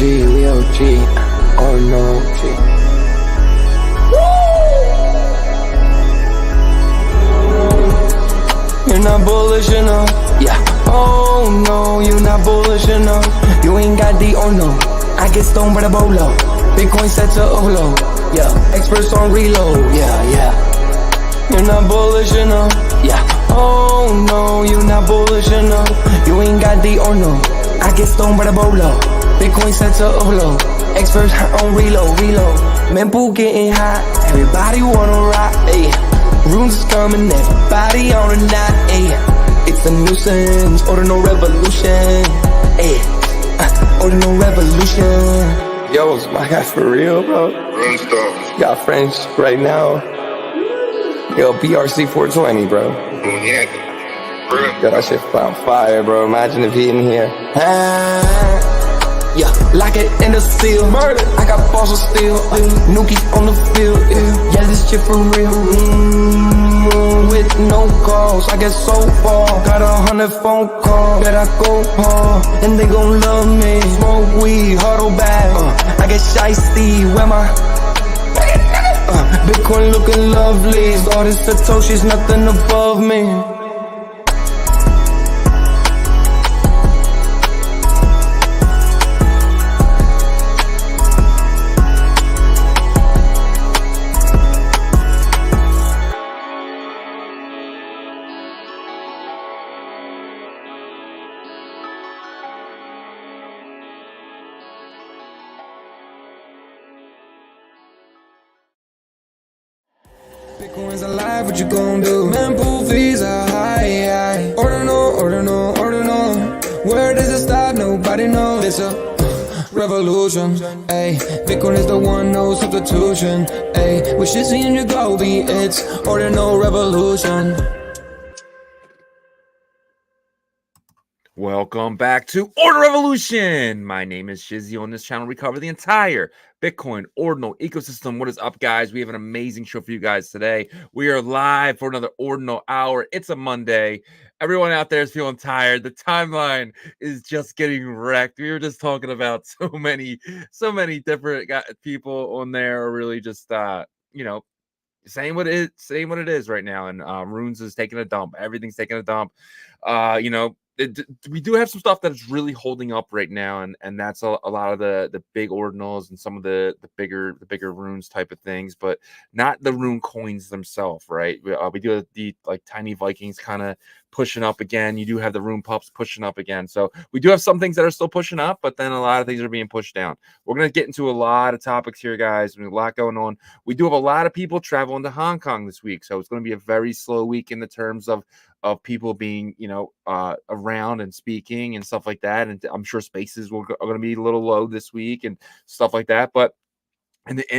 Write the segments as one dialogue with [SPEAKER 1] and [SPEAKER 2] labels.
[SPEAKER 1] we OG, oh no, G. You're not bullish enough, yeah. Oh no, you're not bullish enough. You ain't got the oh no. I get stoned by the bolo. Bitcoin set to overload, yeah. Experts on reload, yeah. You're not bullish enough, yeah. Oh no, you're not bullish enough. You ain't got the oh no. I get stoned by the bolo. Bitcoin set to overload. Experts on reload. Mempool getting hot. Everybody wanna rock, ayy. Runes is coming, everybody on a knot, ayy. It's a nuisance, Ordinal Revolution, ayy. Ordinal Revolution. Yo, it's my guy for real, bro. Got French right now. Yo, BRC 420, bro. Yo, that shit on fire, bro. Imagine if he in here. Yeah, like it in the seal. Murder. I got balls of steel. Nookies on the field. Yeah, this shit for real. With no calls, I get so far. Got 100 phone calls that I go hard, and they gon' love me. Smoke weed, huddle back. I get shiesty. Where my Bitcoin looking lovely. All this Satoshi's nothing above me. Bitcoin's alive, what you gon' do? Mempool fees are high. Ordinal. Where does it stop? Nobody knows. It's a revolution, ayy. Bitcoin is the one, no substitution, ayy. With Shizzy and Yagobi, it's Ordinal Revolution.
[SPEAKER 2] Welcome back to Ordinal Revolution. My name is Shizzy. On this channel, we cover the entire Bitcoin Ordinal Ecosystem. What is up, guys? We have an amazing show for you guys today. We are live for another Ordinal Hour. It's a Monday. Everyone out there is feeling tired. The timeline is just getting wrecked. We were just talking about so many different people on there are really just, saying what it is right now. And Runes is taking a dump. Everything's taking a dump. We do have some stuff that is really holding up right now, and that's a lot of the big ordinals and some of the bigger runes type of things, but not the rune coins themselves, right? We do have the like tiny Vikings kind of pushing up again. You do have the rune pups pushing up again, so we do have some things that are still pushing up, but then a lot of things are being pushed down. We're gonna get into a lot of topics here, guys. There's a lot going on. We do have a lot of people traveling to Hong Kong this week, so it's going to be a very slow week in the terms of people being, around and speaking and stuff like that. And I'm sure spaces are going to be a little low this week and stuff like that. But in the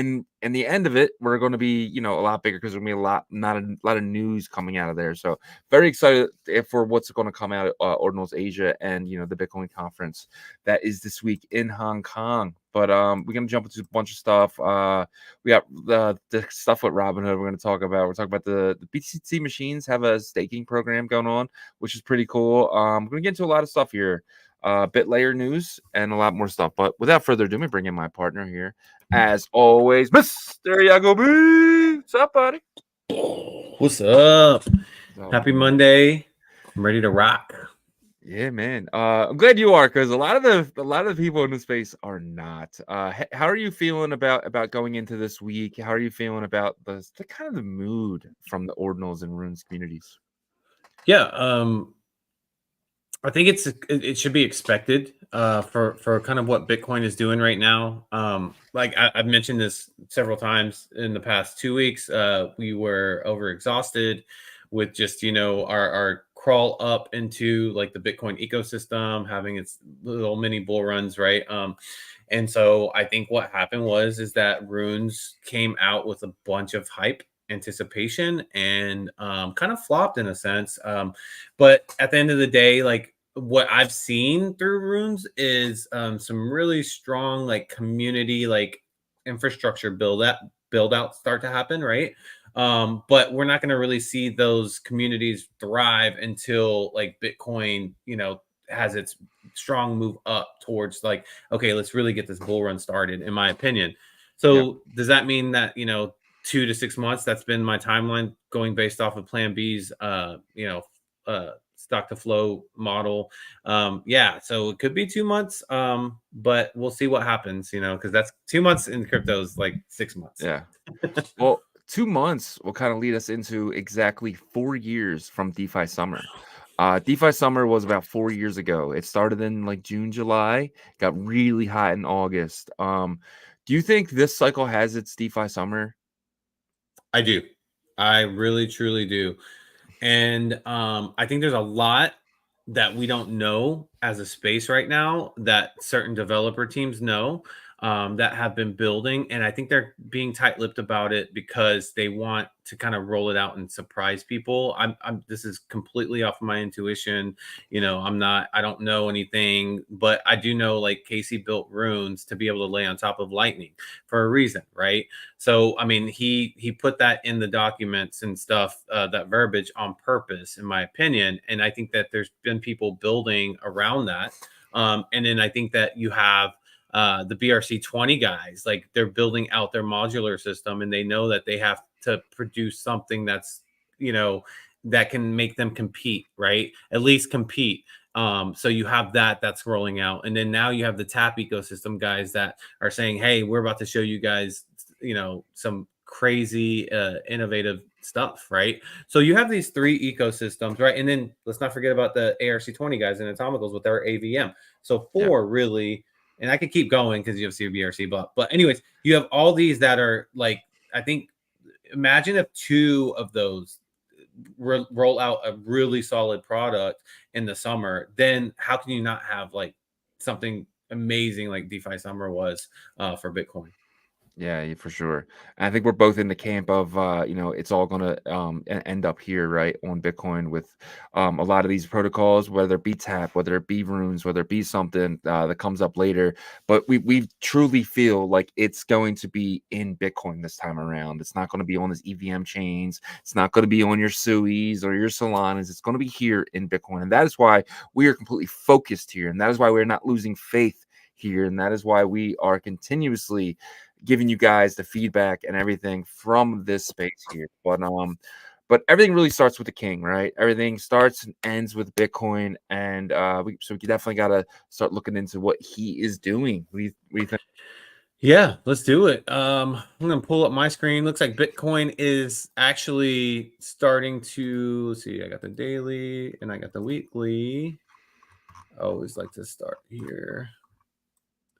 [SPEAKER 2] end of it, we're going to be, a lot bigger because there's going to be a lot of news coming out of there. So very excited for what's going to come out of Ordinals Asia and, the Bitcoin conference that is this week in Hong Kong. But we're going to jump into a bunch of stuff. We got the stuff with Robinhood we're going to talk about. We're talking about the BTC machines have a staking program going on, which is pretty cool. We're going to get into a lot of stuff here. Bit layer news and a lot more stuff. But without further ado, let me bring in my partner here. As always, Mr. Yagobi. What's up, buddy?
[SPEAKER 3] What's up? Happy Monday. I'm ready to rock.
[SPEAKER 2] Yeah, man. I'm glad you are, because a lot of the people in the space are not. How are you feeling about going into this week? How are you feeling about the kind of the mood from the Ordinals and Runes communities?
[SPEAKER 3] Yeah, I think it should be expected for kind of what Bitcoin is doing right now. Like I've mentioned this several times in the past 2 weeks. We were overexhausted with just our crawl up into like the Bitcoin ecosystem, having its little mini bull runs, right? And so I think what happened is that Runes came out with a bunch of hype, anticipation, and kind of flopped in a sense. But at the end of the day, like what I've seen through Runes is some really strong like community, like infrastructure build out start to happen, right? But we're not going to really see those communities thrive until like Bitcoin, has its strong move up towards like, okay, let's really get this bull run started, in my opinion. So does that mean that, 2 to 6 months, that's been my timeline going based off of Plan B's, stock to flow model? Yeah, so it could be 2 months, but we'll see what happens, because that's 2 months in crypto is like 6 months.
[SPEAKER 2] Yeah. Well, 2 months will kind of lead us into exactly 4 years from DeFi summer. DeFi summer was about 4 years ago. It started in like June, July, got really hot in August. Do you think this cycle has its DeFi summer?
[SPEAKER 3] I do. I really, truly do. And I think there's a lot that we don't know as a space right now that certain developer teams know, that have been building. And I think they're being tight-lipped about it because they want to kind of roll it out and surprise people. This is completely off of my intuition. I don't know anything, but I do know like Casey built runes to be able to lay on top of lightning for a reason, right? So, I mean, he put that in the documents and stuff, that verbiage on purpose, in my opinion. And I think that there's been people building around that. And then I think that you have the BRC20 guys, like they're building out their modular system, and they know that they have to produce something that's, that can make them compete, right? At least compete. So you have that's rolling out. And then now you have the tap ecosystem guys that are saying, hey, we're about to show you guys, some crazy innovative stuff, right? So you have these 3 ecosystems, right? And then let's not forget about the ARC20 guys and Atomicals with their AVM. So 4 really, and I could keep going because you have CBRC, but anyways, you have all these that are like, I think, imagine if 2 of those roll out a really solid product in the summer, then how can you not have like something amazing like DeFi summer was for Bitcoin?
[SPEAKER 2] Yeah, for sure. And I think we're both in the camp of, it's all going to end up here, right, on Bitcoin with a lot of these protocols, whether it be tap, whether it be runes, whether it be something that comes up later. But we truly feel like it's going to be in Bitcoin this time around. It's not going to be on these EVM chains. It's not going to be on your Suis or your Solanas. It's going to be here in Bitcoin. And that is why we are completely focused here. And that is why we're not losing faith here. And that is why we are continuously giving you guys the feedback and everything from this space here. But everything really starts with the king, right? Everything starts and ends with Bitcoin, and we definitely got to start looking into what he is doing. What do you think?
[SPEAKER 3] Yeah, let's do it. I'm gonna pull up my screen. Looks like Bitcoin is actually starting to, let's see. I got the daily and I got the weekly. I always like to start here.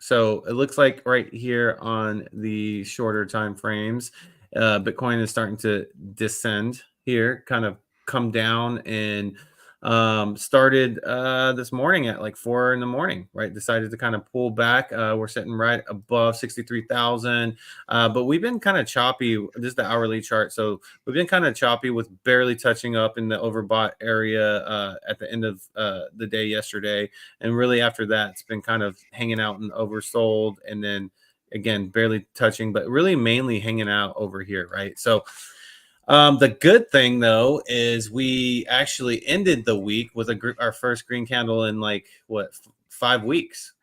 [SPEAKER 3] So it looks like right here on the shorter time frames, Bitcoin is starting to descend here, kind of come down, and started this morning at like 4 in the morning, right? Decided to kind of pull back. We're sitting right above 63,000, but we've been kind of choppy. This is the hourly chart, so we've been kind of choppy with barely touching up in the overbought area at the end of the day yesterday, and really after that, it's been kind of hanging out and oversold, and then again barely touching, but really mainly hanging out over here, right? So the good thing though is we actually ended the week with our first green candle in like 5 weeks.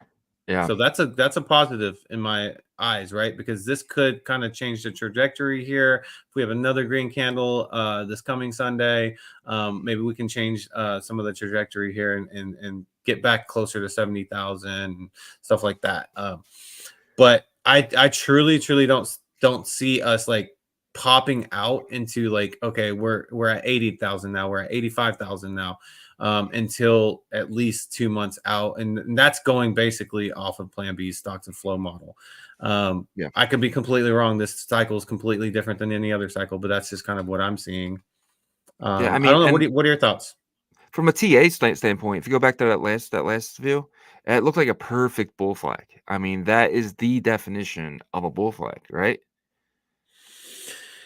[SPEAKER 2] Yeah.
[SPEAKER 3] So that's a positive in my eyes, right? Because this could kind of change the trajectory here. If we have another green candle this coming Sunday, maybe we can change some of the trajectory here and get back closer to 70,000 and stuff like that. But I truly don't see us like popping out into like, okay, we're at 80,000 now, we're at 85,000 now, until at least 2 months out, and that's going basically off of Plan B's stocks and flow model.
[SPEAKER 2] Yeah.
[SPEAKER 3] I could be completely wrong. This cycle is completely different than any other cycle, but that's just kind of what I'm seeing.
[SPEAKER 2] Yeah, I
[SPEAKER 3] I
[SPEAKER 2] mean,
[SPEAKER 3] don't know.
[SPEAKER 2] and
[SPEAKER 3] What are your thoughts?
[SPEAKER 2] from a TA standpoint, if you go back to that last view, it looked like a perfect bull flag. I mean, that is the definition of a bull flag, right?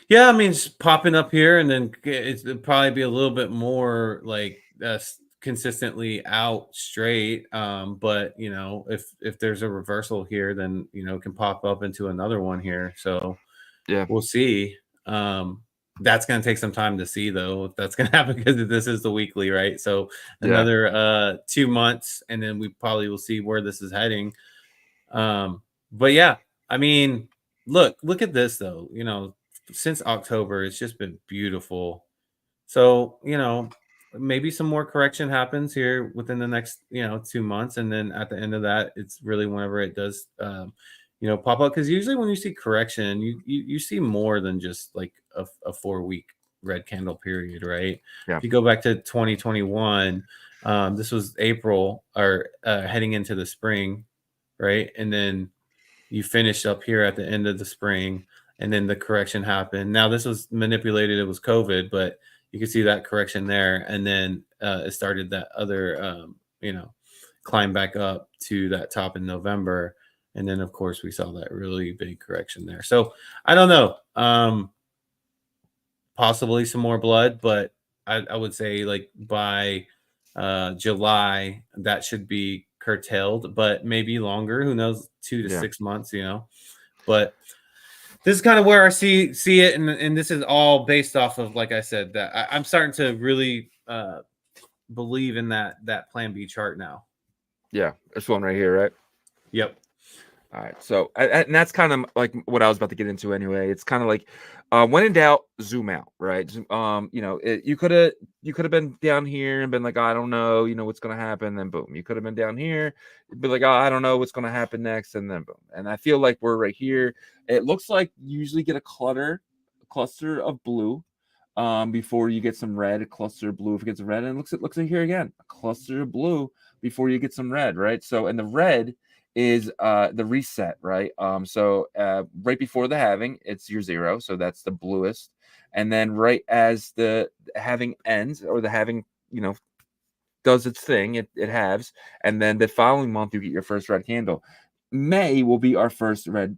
[SPEAKER 3] Yeah, I mean, it's popping up here, and then it'll probably be a little bit more like consistently out straight. But if there's a reversal here, then it can pop up into another one here. So
[SPEAKER 2] Yeah.
[SPEAKER 3] we'll see. That's going to take some time to see, though, if that's going to happen, because this is the weekly, right? So another 2 months, and then we probably will see where this is heading. But yeah, I mean, look at this, though. You know, since October, it's just been beautiful. So, you know, maybe some more correction happens here within the next, 2 months. And then at the end of that, it's really whenever it does, pop up. Because usually when you see correction, you see more than just like a 4-week red candle period, right?
[SPEAKER 2] Yeah.
[SPEAKER 3] If you go back to 2021, this was April, or heading into the spring, right? And then you finished up here at the end of the spring, and then the correction happened. Now this was manipulated. It was COVID, but you can see that correction there. And then it started that other, climb back up to that top in November. And then, of course, we saw that really big correction there. So I don't know. Possibly some more blood, but I would say like by July, that should be curtailed, but maybe longer. Who knows? 2 to 6 months, But this is kind of where I see it, and this is all based off of, like I said, that I'm starting to really believe in that Plan B chart now.
[SPEAKER 2] Yeah, this one right here, right?
[SPEAKER 3] Yep.
[SPEAKER 2] All right, so and that's kind of like what I was about to get into anyway. It's kind of like when in doubt, zoom out, right? You could have been down here and been like, I don't know, what's gonna happen, then boom. You could have been down here, be like, I don't know what's gonna happen next, and then boom. And I feel like we're right here. It looks like you usually get a cluster of blue before you get some red, a cluster of blue if it gets red, and it looks like here again, a cluster of blue before you get some red, right? So, and the red is the reset, right? So right before the halving, it's your 0, so that's the bluest, and then right as the halving ends, or the halving does its thing, it halves, and then the following month you get your first red candle. May will be our first red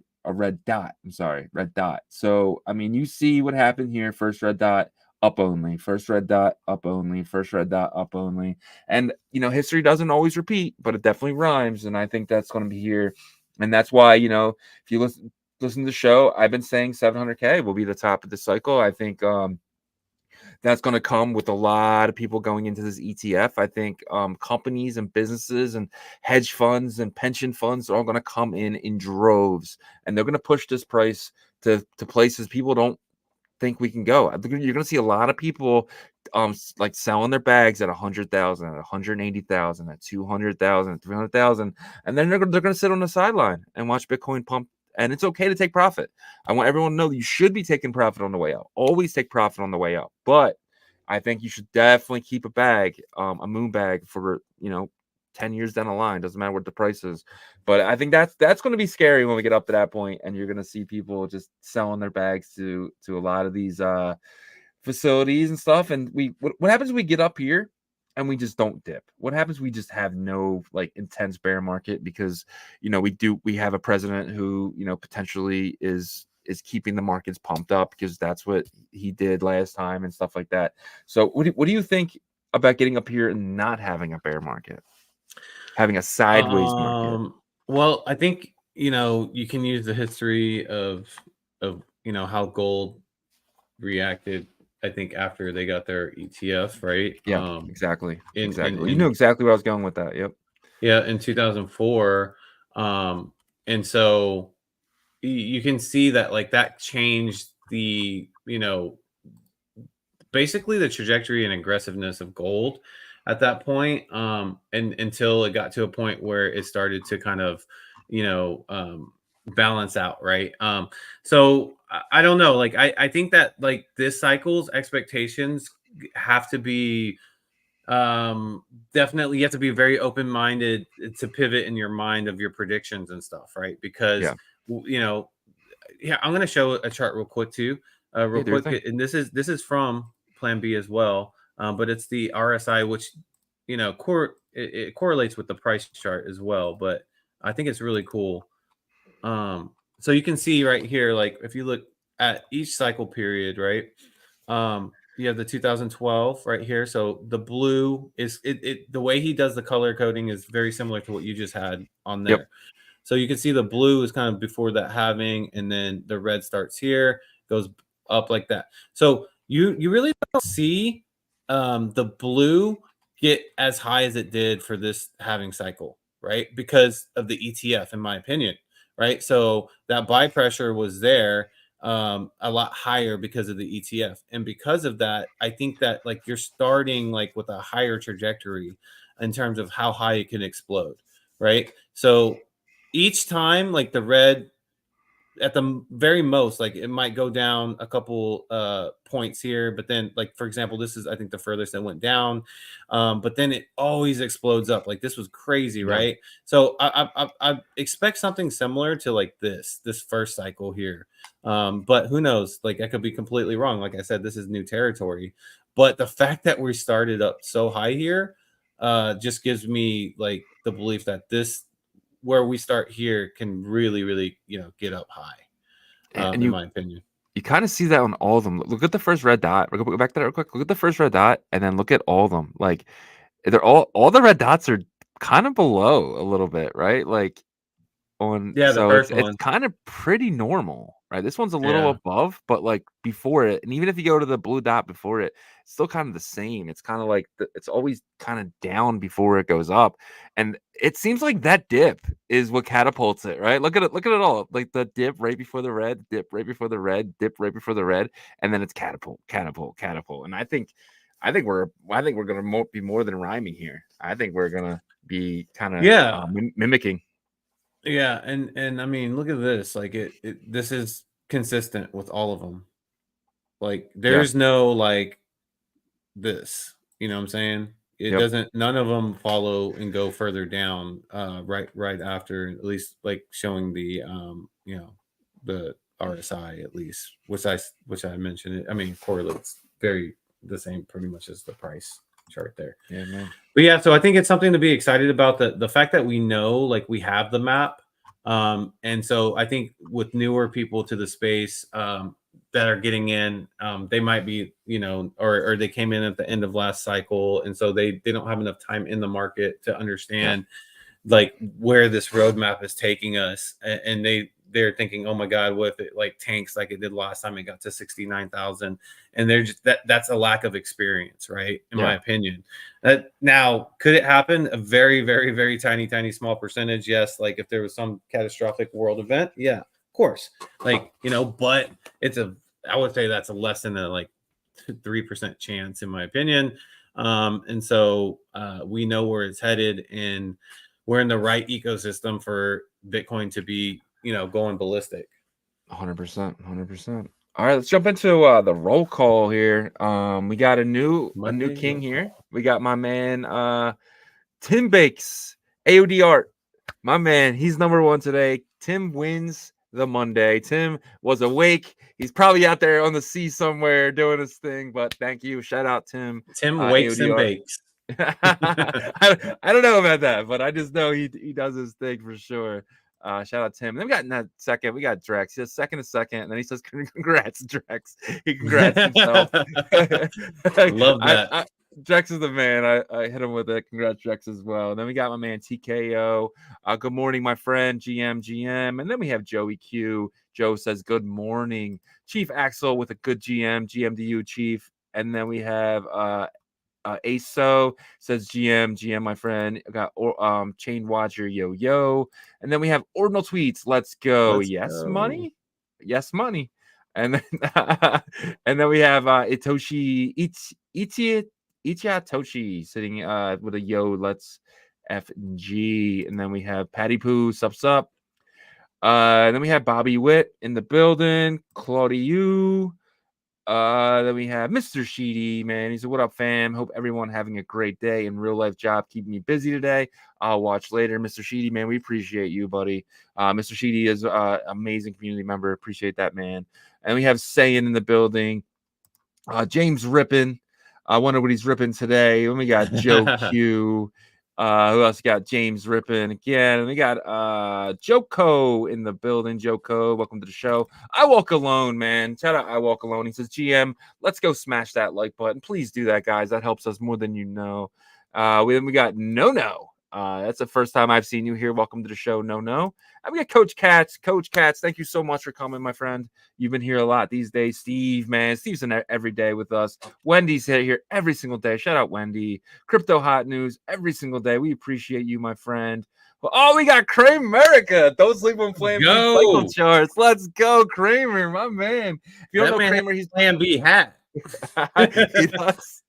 [SPEAKER 2] dot. Red dot. So I mean, you see what happened here. First red dot, up only. First red dot, up only. First red dot, up only. And history doesn't always repeat, but it definitely rhymes. And I think that's going to be here. And that's why, if you listen to the show, I've been saying 700K will be the top of the cycle. I think that's going to come with a lot of people going into this ETF. I think companies and businesses and hedge funds and pension funds are all going to come in droves, and they're going to push this price to places people don't think we can go. You're going to see a lot of people like selling their bags at 100,000, at 180,000, at 200,000, 300,000, and then they're going to sit on the sideline and watch Bitcoin pump. And it's okay to take profit. I want everyone to know that you should be taking profit on the way out. Always take profit on the way out. But I think you should definitely keep a bag, a moon bag for 10 years down the line. Doesn't matter what the price is. But I think that's going to be scary when we get up to that point, and you're going to see people just selling their bags to a lot of these facilities and stuff. And what happens when we get up here and we just don't dip? What happens? We just have no like intense bear market because we have a president who potentially is keeping the markets pumped up, because that's what he did last time and stuff like that. So what do you think about getting up here and not having a bear market, having a sideways market?
[SPEAKER 3] Well, I think you can use the history of how gold reacted, I think, after they got their ETF, right?
[SPEAKER 2] Yeah, exactly.
[SPEAKER 3] You
[SPEAKER 2] knew exactly where I was going with that. Yep.
[SPEAKER 3] Yeah, in 2004. And so you can see that like that changed the, basically the trajectory and aggressiveness of gold at that point. And until it got to a point where it started to kind of, balance out, right? So I don't know. Like I think that like this cycle's expectations have to be definitely, you have to be very open-minded to pivot in your mind of your predictions and stuff, right? Because I'm going to show a chart real quick too, quick, and this is from Plan B as well, but it's the RSI, which it correlates with the price chart as well, but I think it's really cool. So you can see right here, like if you look at each cycle period, right? You have the 2012 right here. So the blue is the way he does the color coding is very similar to what you just had on there. Yep. So you can see the blue is kind of before that halving, and then the red starts here, goes up like that. So you really don't see the blue get as high as it did for this halving cycle, right? Because of the ETF, in my opinion, right? So that buy pressure was there a lot higher because of the ETF, and because of that, I think that like you're starting like with a higher trajectory in terms of how high it can explode, right? So each time, like the red at the very most, like it might go down a couple points here, but then like for example, this is I think the furthest that went down, but then it always explodes up. Like this was crazy,
[SPEAKER 2] Yeah.
[SPEAKER 3] right? So I expect something similar to like this first cycle here, but who knows? Like I could be completely wrong. Like I said, this is new territory, but the fact that we started up so high here just gives me like the belief that this where we start here can really get up high,
[SPEAKER 2] And
[SPEAKER 3] in
[SPEAKER 2] you
[SPEAKER 3] my opinion.
[SPEAKER 2] kind of see that on all of them. Look at the first red dot. Go back to that real quick. Look at the first red dot, and then look at all of them. Like they're all the red dots are kind of below a little bit, right? Like
[SPEAKER 3] Yeah, the
[SPEAKER 2] so
[SPEAKER 3] first
[SPEAKER 2] it's
[SPEAKER 3] one.
[SPEAKER 2] kind of pretty normal, right? This one's a little
[SPEAKER 3] Yeah.
[SPEAKER 2] above, but like before it, and even if you go to the blue dot before it, it's still kind of the same. It's kind of like it's always kind of down before it goes up, and it seems like that dip is what catapults it, right? Look at it all, like the dip right before the red, dip right before the red, dip right before the red, and then it's catapult, and I think we're gonna be more than rhyming here. I think we're gonna be kind of
[SPEAKER 3] Yeah.
[SPEAKER 2] mimicking.
[SPEAKER 3] Yeah, and I mean, look at this. Like this is consistent with all of them. Like
[SPEAKER 2] Yeah.
[SPEAKER 3] there's no like this, you know what I'm saying? It
[SPEAKER 2] Yep.
[SPEAKER 3] doesn't None of them follow and go further down right after, at least like showing the the RSI, at least, which I mentioned it. I mean, correlates very the same pretty much as the price chart there.
[SPEAKER 2] Yeah, man.
[SPEAKER 3] But yeah, so I think it's something to be excited about, the fact that we know, like we have the map. And so I think with newer people to the space that are getting in, they might be, or they came in at the end of last cycle, and so they don't have enough time in the market to understand like where this roadmap is taking us, and they're thinking, oh my god, what if it like tanks like it did last time it got to 69,000? And they're just that's a lack of experience, right? In my opinion. Now, could it happen? A very very tiny small percentage, yes. Like if there was some catastrophic world event, yeah, of course. Like, but I would say that's a less than a like 3% chance, in my opinion. And so we know where it's headed, and we're in the right ecosystem for Bitcoin to be, going ballistic.
[SPEAKER 2] 100%. All right, let's jump into the roll call here. We got a new
[SPEAKER 3] Monday
[SPEAKER 2] king
[SPEAKER 3] roll
[SPEAKER 2] here.
[SPEAKER 3] call.
[SPEAKER 2] We got my man Tim Bakes, AOD Art. My man, he's number one today. Tim wins the Monday. Tim was awake. He's probably out there on the sea somewhere doing his thing, but thank you. Shout out Tim.
[SPEAKER 3] Tim wakes
[SPEAKER 2] AOD
[SPEAKER 3] and
[SPEAKER 2] Art.
[SPEAKER 3] bakes.
[SPEAKER 2] I don't know about that, but I just know he does his thing for sure. Shout out Tim. Then we got in that second, we got Drex. He says second, and then he says congrats, Drex. He congrats himself.
[SPEAKER 3] Love that.
[SPEAKER 2] Drex is the man. I hit him with it. Congrats, Drex, as well. And then we got my man TKO. Good morning, my friend GM. And then we have Joey Q. Joe says good morning. Chief Axel with a good GM to you, Chief. And then we have ASO says GM, my friend. I got Chain Watcher, yo. And then we have Ordinal Tweets. Let's go. Money. Yes, money. And then and then we have Itoshi Toshi sitting with a yo, let's FG. And then we have Patty Poo, sup. Then we have Bobby Witt in the building, Claudia. Then we have Mr. Sheedy, man. He said, what up, fam? Hope everyone having a great day and real life job keeping me busy today. I'll watch later. Mr. Sheedy, man, we appreciate you, buddy. Mr. Sheedy is an amazing community member. Appreciate that, man. And we have Sayin in the building. James Rippin. I wonder what he's ripping today. Then we got Joe Q. Who else got? James Rippin again. And we got Joko in the building. Joko, welcome to the show. I Walk Alone, man. Shout out I Walk Alone. He says, GM, let's go smash that like button. Please do that, guys. That helps us more than you know. We got No. That's the first time I've seen you here. Welcome to the show. No. We got Coach Katz. Coach Katz, thank you so much for coming, my friend. You've been here a lot these days. Steve, man. Steve's in every day with us. Wendy's here every single day. Shout out Wendy. Crypto Hot News every single day. We appreciate you, my friend. Well, we got Kramer America. Don't sleep on Plan B cycle charts. Let's go, Kramer, my man. If you don't know Kramer, he's
[SPEAKER 3] Plan B hat.
[SPEAKER 2] He does.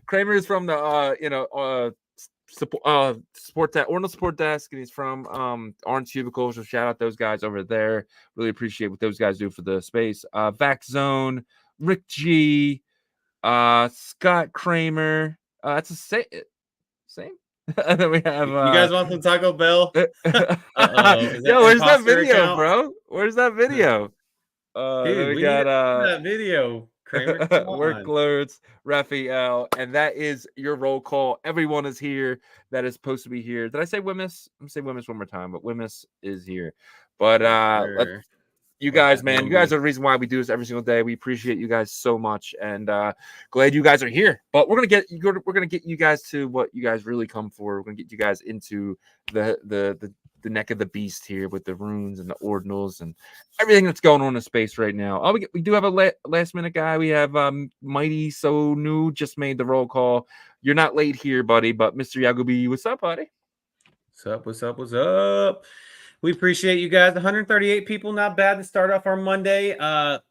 [SPEAKER 2] Kramer is from the support that Ordinal Support Desk, and he's from Orange Cubicle. So shout out those guys over there. Really appreciate what those guys do for the space. Vac Zone, Rick G, Scott Kramer. That's the same. And then we have
[SPEAKER 3] you guys want some Taco Bell?
[SPEAKER 2] Yo, where's that video, bro? Where's that video?
[SPEAKER 3] Dude, we got that video. Kramer,
[SPEAKER 2] workloads, Raphael, and that is your roll call. Everyone is here that is supposed to be here. Did I say Wimmis? I'm gonna say Wimmis one more time, but Wimmis is here. But you guys, man, you guys are the reason why we do this every single day. We appreciate you guys so much, and glad you guys are here. But we're gonna get you guys to what you guys really come for. We're gonna get you guys into the neck of the beast here with the runes and the ordinals and everything that's going on in the space right now. We do have a last minute guy. We have Mighty So New just made the roll call. You're not late here, buddy, but Mr. Yagobi, what's up, buddy?
[SPEAKER 3] What's up? We appreciate you guys. 138 people, not bad to start off our Monday.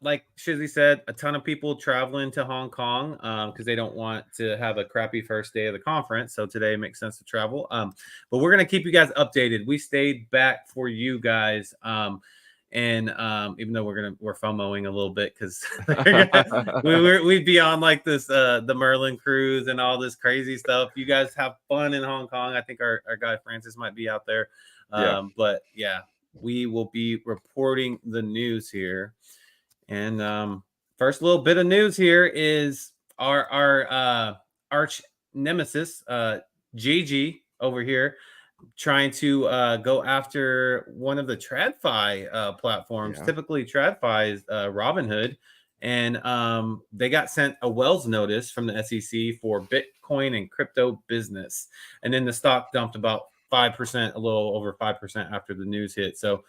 [SPEAKER 3] Like Shizzy said, a ton of people traveling to Hong Kong because they don't want to have a crappy first day of the conference. So today it makes sense to travel. But we're gonna keep you guys updated. We stayed back for you guys. And even though we're FOMOing a little bit because we'd be on like this the Merlin cruise and all this crazy stuff. You guys have fun in Hong Kong. I think our guy Francis might be out there. But yeah, we will be reporting the news here. And first little bit of news here is our arch nemesis, GG over here, trying to go after one of the TradFi platforms. Yeah. Typically, TradFi is Robinhood, and they got sent a Wells notice from the SEC for Bitcoin and crypto business, and then the stock dumped about 5%, a little over 5% after the news hit. So,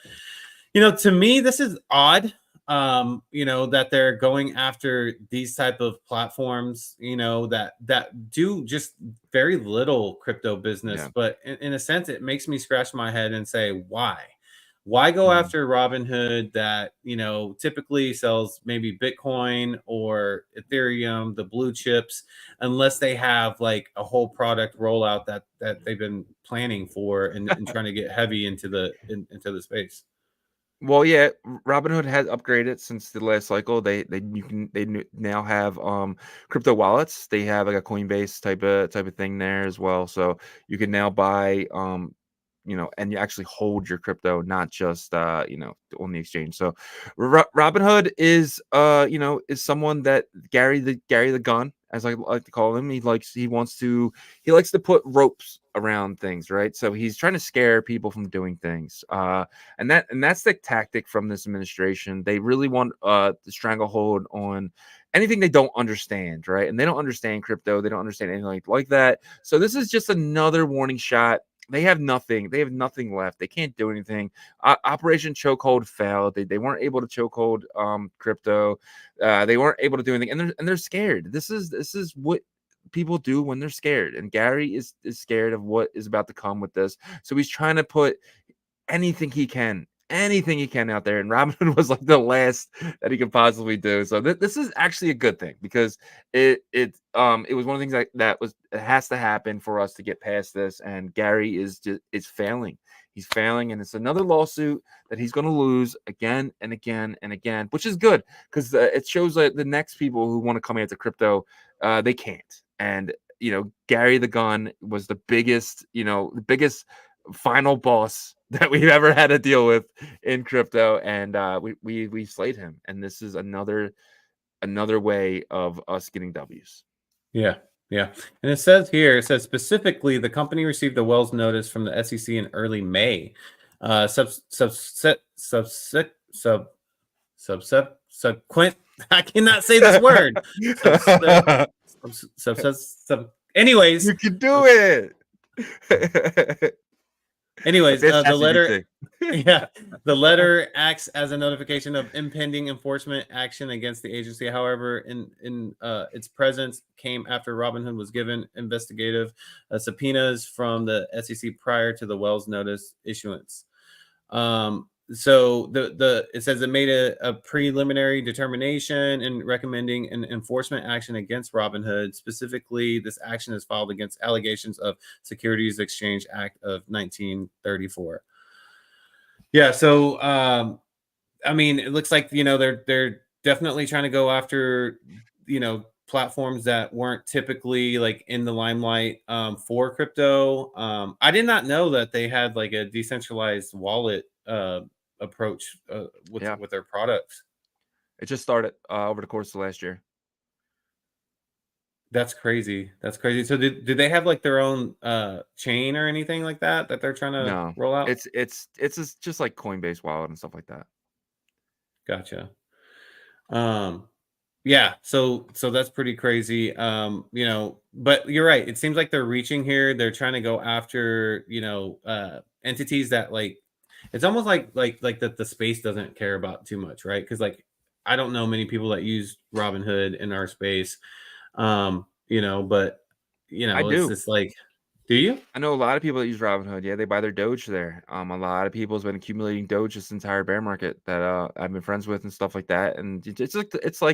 [SPEAKER 3] to me, this is odd. That they're going after these type of platforms, that do just very little crypto business. Yeah. But in a sense, it makes me scratch my head and say, why go after Robinhood that, typically sells maybe Bitcoin or Ethereum, the blue chips, unless they have like a whole product rollout that they've been planning for and trying to get heavy into the space.
[SPEAKER 2] Well, yeah, Robinhood has upgraded since the last cycle. They now have crypto wallets. They have like a Coinbase type of thing there as well. So you can now buy and you actually hold your crypto, not just on the exchange. So Robinhood is is someone that Gary the Gun, as I like to call him, he likes to put ropes around things, right? So he's trying to scare people from doing things. And that's the tactic from this administration. They really want the stranglehold on anything they don't understand, right? And they don't understand crypto. They don't understand anything like that. So this is just another warning shot. They have nothing. They have nothing left. They can't do anything. Operation Chokehold failed. They weren't able to chokehold crypto. They weren't able to do anything, and they're scared. This is what people do when they're scared, and Gary is scared of what is about to come with this. So he's trying to put anything he can out there, and Robinhood was like the last that he could possibly do. So this is actually a good thing because it was one of the things it has to happen for us to get past this, and Gary is failing. He's failing, and it's another lawsuit that he's going to lose again and again and again, which is good because it shows that the next people who want to come into crypto, they can't. And Gary the Gun was the biggest final boss that we've ever had to deal with in crypto, and we slayed him. And this is another way of us getting W's.
[SPEAKER 3] Yeah. And it says specifically the company received a Wells notice from the SEC in early May. Subsequent. I cannot say this word. Anyways,
[SPEAKER 2] you can do it.
[SPEAKER 3] Anyways,
[SPEAKER 2] That's
[SPEAKER 3] the letter,
[SPEAKER 2] ChatGPT.
[SPEAKER 3] yeah, the letter acts as a notification of impending enforcement action against the agency. However, in its presence came after Robinhood was given investigative subpoenas from the SEC prior to the Wells notice issuance. So it says it made a preliminary determination in recommending an enforcement action against Robinhood. Specifically, this action is filed against allegations of Securities Exchange Act of 1934. Yeah, so I mean, it looks like they're definitely trying to go after platforms that weren't typically like in the limelight for crypto. I did not know that they had like a decentralized wallet approach
[SPEAKER 2] Yeah,
[SPEAKER 3] with their products.
[SPEAKER 2] it just started over the course of last year.
[SPEAKER 3] That's crazy. That's crazy. So did they have like their own chain or anything like that they're trying to
[SPEAKER 2] No,
[SPEAKER 3] roll out?
[SPEAKER 2] just like Coinbase wallet and stuff like that.
[SPEAKER 3] Gotcha. Yeah, so that's pretty crazy. But you're right. It seems like they're reaching here. They're trying to go after, entities that like it's almost like that the space doesn't care about too much, right? Because like I don't know many people that use Robinhood in our space. But
[SPEAKER 2] I
[SPEAKER 3] it's
[SPEAKER 2] do.
[SPEAKER 3] just like, do you?
[SPEAKER 2] I know a lot of people that use Robinhood. Yeah, they buy their Doge there. A lot of people's been accumulating Doge this entire bear market that I've been friends with and stuff like that. And it's like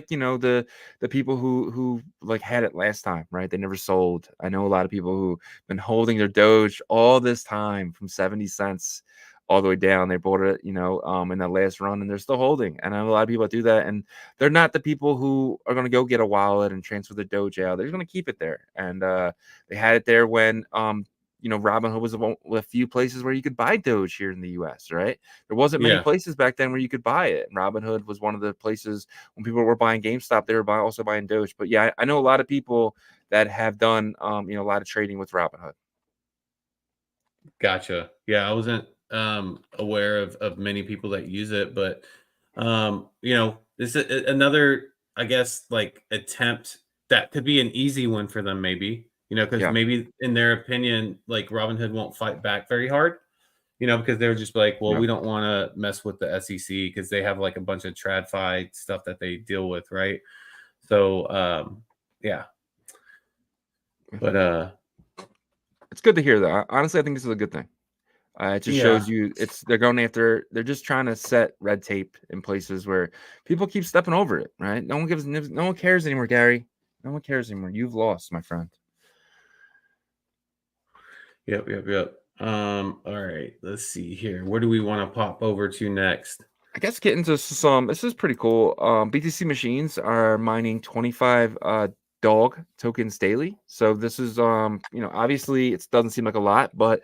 [SPEAKER 2] the people who like had it last time, right? They never sold. I know a lot of people who been holding their Doge all this time from 70 cents all the way down. They bought it, in that last run, and they're still holding. And I know a lot of people that do that, and they're not the people who are going to go get a wallet and transfer the Doge out. They're going to keep it there, and they had it there when Robinhood was a few places where you could buy Doge here in the US, right? There wasn't many
[SPEAKER 3] Yeah.
[SPEAKER 2] places back then where you could buy it. And Robinhood was one of the places when people were buying GameStop, they were also buying Doge. But yeah, I know a lot of people that have done, a lot of trading with Robinhood.
[SPEAKER 3] Gotcha. Yeah, I wasn't aware of many people that use it, but this is another, I guess, like attempt that could be an easy one for them, maybe, because
[SPEAKER 2] Yeah.
[SPEAKER 3] maybe in their opinion, like Robinhood won't fight back very hard, because they're just like, well,
[SPEAKER 2] Yeah.
[SPEAKER 3] we don't want to mess with the SEC because they have like a bunch of TradFi stuff that they deal with, right? So yeah. But
[SPEAKER 2] It's good to hear that. Honestly, I think this is a good thing. It just shows you they're just trying to set red tape in places where people keep stepping over it, right? No one cares anymore, Gary. No one cares anymore. You've lost, my friend.
[SPEAKER 3] Yep. All right, let's see here. Where do we want to pop over to next?
[SPEAKER 2] I guess get into this is pretty cool. BTC machines are mining 25 dog tokens daily. So this is obviously it doesn't seem like a lot, but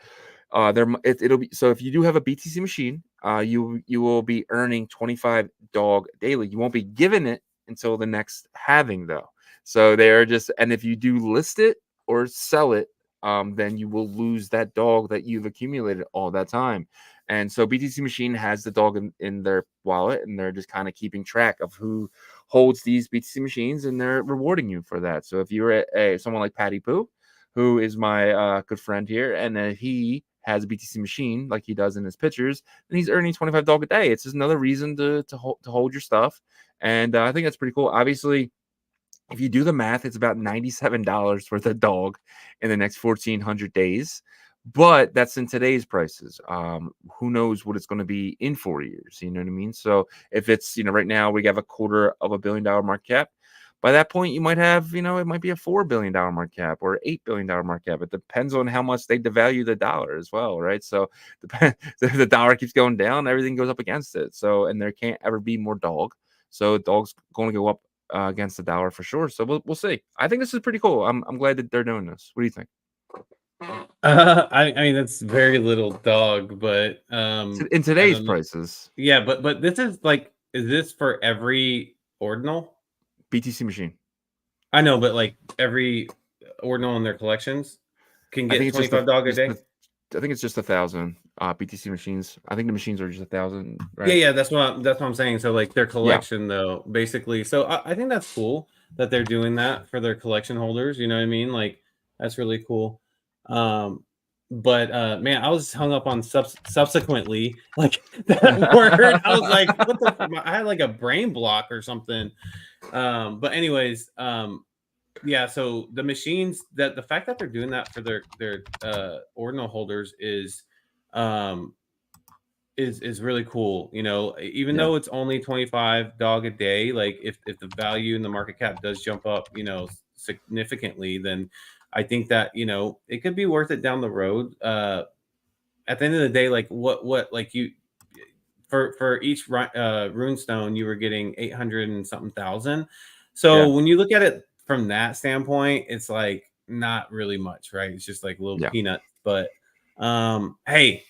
[SPEAKER 2] it'll be, so if you do have a BTC machine, you will be earning 25 dog daily. You won't be given it until the next halving though. So they are just, and if you do list it or sell it, then you will lose that dog that you've accumulated all that time. And so BTC Machine has the dog in their wallet, and they're just kind of keeping track of who holds these BTC machines, and they're rewarding you for that. So if you're someone like Patty Poo, who is my good friend here, and he has a BTC machine like he does in his pictures, and he's earning 25 dog a day. It's just another reason to hold your stuff, and I think that's pretty cool. Obviously, if you do the math, it's about $97 worth of dog in the next 1,400 days. But that's in today's prices. Who knows what it's going to be in 4 years? You know what I mean? So if it's, right now we have $250 million market cap. By that point, you might have, it might be a $4 billion market cap or $8 billion market cap. It depends on how much they devalue the dollar as well, right? So if the dollar keeps going down, everything goes up against it. So, and there can't ever be more dog. So dog's going to go up against the dollar for sure. So we'll see. I think this is pretty cool. I'm glad that they're doing this. What do you think?
[SPEAKER 3] I mean that's very little dog, but
[SPEAKER 2] In today's prices,
[SPEAKER 3] yeah, but this is like, is this for every ordinal
[SPEAKER 2] BTC machine?
[SPEAKER 3] I know, but like every ordinal in their collections can get 25 dog a day.
[SPEAKER 2] I think it's just 1,000 BTC machines. I think the machines are just 1,000. Right?
[SPEAKER 3] Yeah, that's what I'm saying. So like their collection though, basically. So I think that's cool that they're doing that for their collection holders. You know what I mean? Like that's really cool. but man, I was hung up on subsequently, like that word. I was like, what the? I had like a brain block or something. But anyways, yeah. So the machines, that the fact that they're doing that for their ordinal holders um is really cool. You know, even
[SPEAKER 2] Yeah.
[SPEAKER 3] though it's only 25 dog a day, like if the value in the market cap does jump up, you know, significantly, then I think that, you know, it could be worth it down the road. At the end of the day, like what like you for each rune stone, you were getting 800 and something thousand.
[SPEAKER 2] Yeah.
[SPEAKER 3] So when you look at it from that standpoint, it's like not really much, right? It's just like little
[SPEAKER 2] Yeah.
[SPEAKER 3] peanuts. But hey,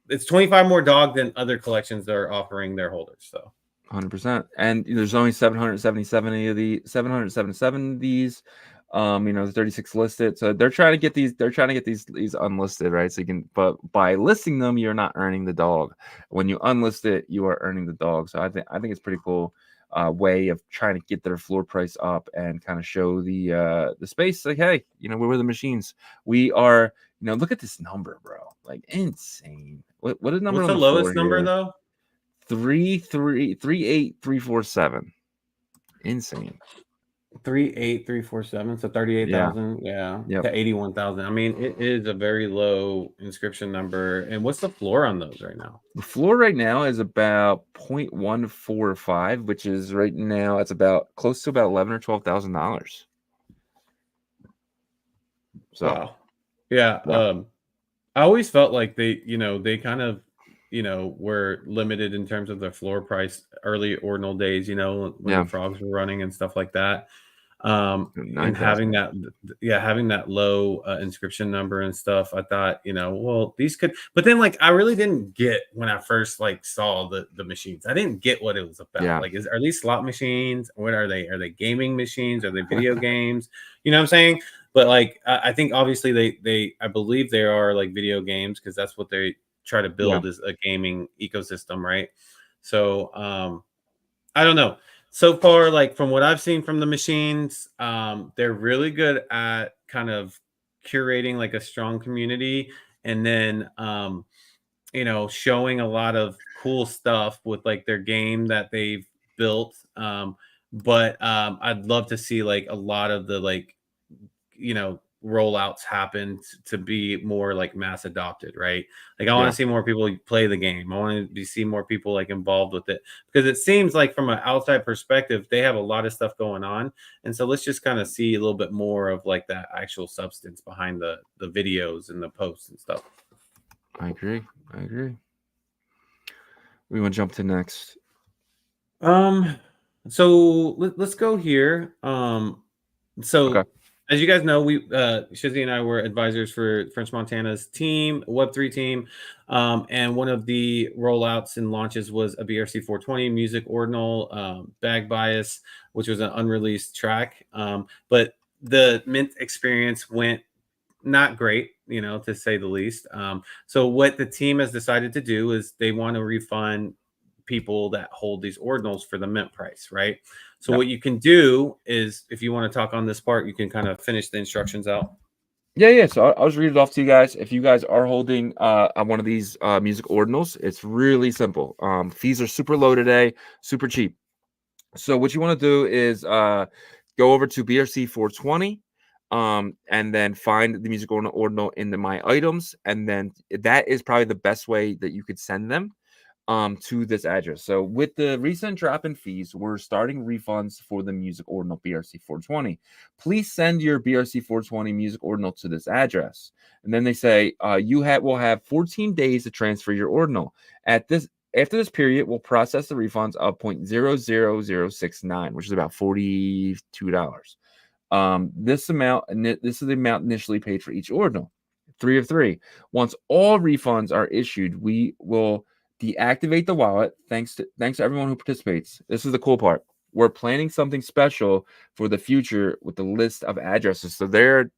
[SPEAKER 3] it's 25 more dog than other collections that are offering their holders. So
[SPEAKER 2] 100%. And there's only 777 of the 777 of these. You know, there's 36 listed. So they're trying to get these unlisted, right? So you can, but by listing them, you're not earning the dog. When you unlist it, you are earning the dog. So I think it's pretty cool way of trying to get their floor price up and kind of show the space, like, hey, you know, we're the machines. We are, you know, look at this number, bro. Like insane. What is number
[SPEAKER 3] what's
[SPEAKER 2] on
[SPEAKER 3] the
[SPEAKER 2] the floor
[SPEAKER 3] lowest number
[SPEAKER 2] here?
[SPEAKER 3] though?
[SPEAKER 2] 38347. Insane.
[SPEAKER 3] 38347, so
[SPEAKER 2] Yeah.
[SPEAKER 3] 38,000, yeah,
[SPEAKER 2] Yep.
[SPEAKER 3] to 81,000. I mean, it is a very low inscription number. And what's the floor on those right now?
[SPEAKER 2] The floor right now is about 0.145, which is right now it's about close to about $11,000 or $12,000. So
[SPEAKER 3] Wow. Yeah.
[SPEAKER 2] yeah.
[SPEAKER 3] I always felt like they, you know, they kind of, you know, were limited in terms of their floor price early ordinal days, you know, when the
[SPEAKER 2] Yeah.
[SPEAKER 3] frogs were running and stuff like that. And
[SPEAKER 2] 9,000.
[SPEAKER 3] having that low inscription number and stuff, I thought, you know, well, these could, but then like I really didn't get when I first like saw the machines. I didn't get what it was about.
[SPEAKER 2] Yeah.
[SPEAKER 3] Like, are these slot machines? What are they? Are they gaming machines? Are they video games? You know what I'm saying? But like I think obviously I believe they are like video games, because that's what they try to
[SPEAKER 2] Yeah.
[SPEAKER 3] build, is a gaming ecosystem, right? So I don't know. So far, like from what I've seen from the machines, they're really good at kind of curating like a strong community, and then you know, showing a lot of cool stuff with like their game that they've built. But I'd love to see like a lot of the like, you know, rollouts happen to be more like mass adopted, right? Like I want
[SPEAKER 2] Yeah.
[SPEAKER 3] to see more people play the game. I want to see more people like involved with it, because it seems like from an outside perspective they have a lot of stuff going on. And so let's just kind of see a little bit more of like that actual substance behind the videos and the posts and stuff.
[SPEAKER 2] I agree. We want to jump to next.
[SPEAKER 3] So let's go here. So
[SPEAKER 2] Okay.
[SPEAKER 3] as you guys know, we Shizzy and I were advisors for French Montana's team, Web3 team. And one of the rollouts and launches was a BRC 420 music ordinal bag bias, which was an unreleased track. But the mint experience went not great, you know, to say the least. So what the team has decided to do is they want to refund people that hold these ordinals for the mint price, right? So
[SPEAKER 2] Yeah.
[SPEAKER 3] what you can do is, if you want to talk on this part, you can kind of finish the instructions out.
[SPEAKER 2] Yeah. So I'll just read it off to you guys. If you guys are holding on one of these music ordinals, it's really simple. Fees are super low today, super cheap. So what you want to do is go over to BRC 420, and then find the music ordinal in my items, and then that is probably the best way that you could send them to this address. So with the recent drop in fees, we're starting refunds for the music ordinal BRC 420. Please send your BRC 420 music ordinal to this address. And then they say will have 14 days to transfer your ordinal. After this period, we'll process the refunds of 0.00069, which is about $42. This is the amount initially paid for each ordinal. 3 of 3. Once all refunds are issued, we will deactivate the wallet. Thanks to everyone who participates. This is the cool part. We're planning something special for the future with the list of addresses. So they're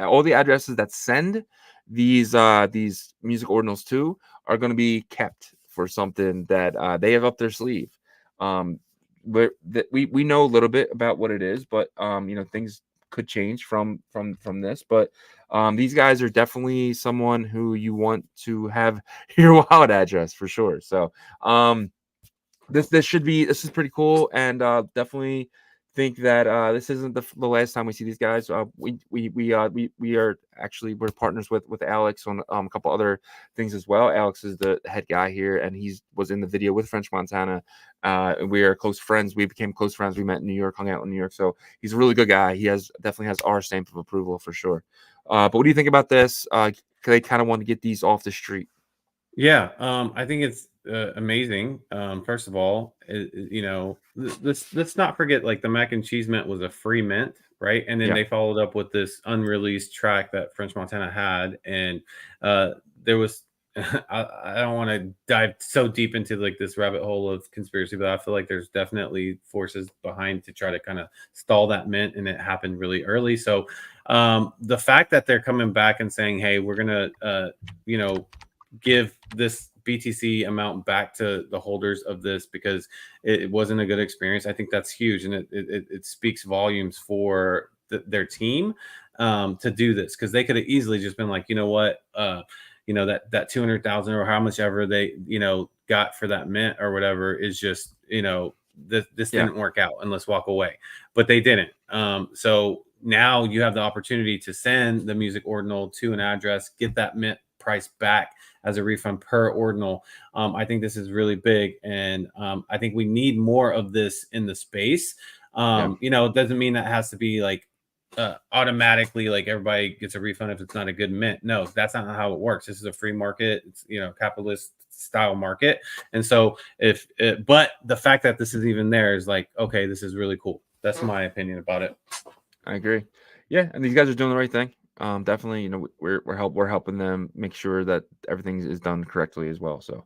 [SPEAKER 2] all the addresses that send these music ordinals to are going to be kept for something that they have up their sleeve. We know a little bit about what it is, but you know, things could change from this, but these guys are definitely someone who you want to have your wallet address for sure. So this is pretty cool, and definitely think that this isn't the last time we see these guys. We are actually, we're partners with Alex on a couple other things as well. Alex is the head guy here, and he was in the video with French Montana. And we are close friends. We became close friends. We met in New York, hung out in New York. So he's a really good guy. He definitely has our stamp of approval for sure. But what do you think about this? They kind of want to get these off the street.
[SPEAKER 3] Yeah, I think it's amazing. First of all, you know, let's not forget, like, the mac and cheese mint was a free mint, right? And then
[SPEAKER 2] Yeah.
[SPEAKER 3] they followed up with this unreleased track that French Montana had, and there was. I don't want to dive so deep into like this rabbit hole of conspiracy, but I feel like there's definitely forces behind to try to kind of stall that mint, and it happened really early. So the fact that they're coming back and saying, "Hey, we're gonna, you know, give this BTC amount back to the holders of this because it wasn't a good experience," I think that's huge, and it speaks volumes for their team to do this, because they could have easily just been like, you know what, you know, that 200,000 or how much ever they, you know, got for that mint or whatever is just, you know, this didn't work out and let's walk away. But they didn't. So now you have the opportunity to send the music ordinal to an address, get that mint price back as a refund per ordinal. I think this is really big, and I think we need more of this in the space. You know, it doesn't mean that has to be like automatically like everybody gets a refund if it's not a good mint. No, that's not how it works. This is a free market. It's, you know, capitalist style market. And so but the fact that this is even there is like, okay, this is really cool. That's my opinion about it.
[SPEAKER 2] I agree. Yeah, and these guys are doing the right thing. Definitely, you know, we're helping them make sure that everything is done correctly as well. So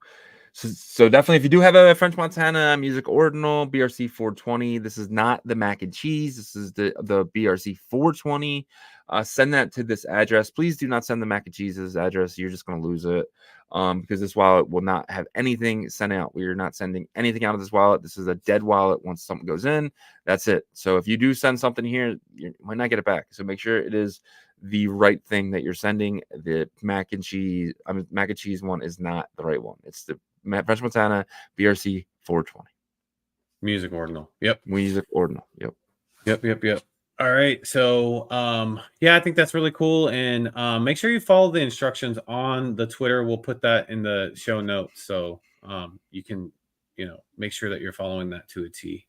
[SPEAKER 2] definitely, if you do have a French Montana music ordinal BRC 420, this is not the mac and cheese. This is the BRC 420. Send that to this address. Please do not send the mac and cheese to this address. You're just going to lose it, because this wallet will not have anything sent out. We are not sending anything out of this wallet. This is a dead wallet. Once something goes in, that's it. So if you do send something here, you might not get it back. So make sure it is the right thing that you're sending. The mac and cheese one is not the right one. It's the French Montana BRC 420
[SPEAKER 3] music ordinal. Yep.
[SPEAKER 2] Music ordinal.
[SPEAKER 3] Yep. All right. So yeah, I think that's really cool. And make sure you follow the instructions on the Twitter. We'll put that in the show notes, so you can, you know, make sure that you're following that to a T.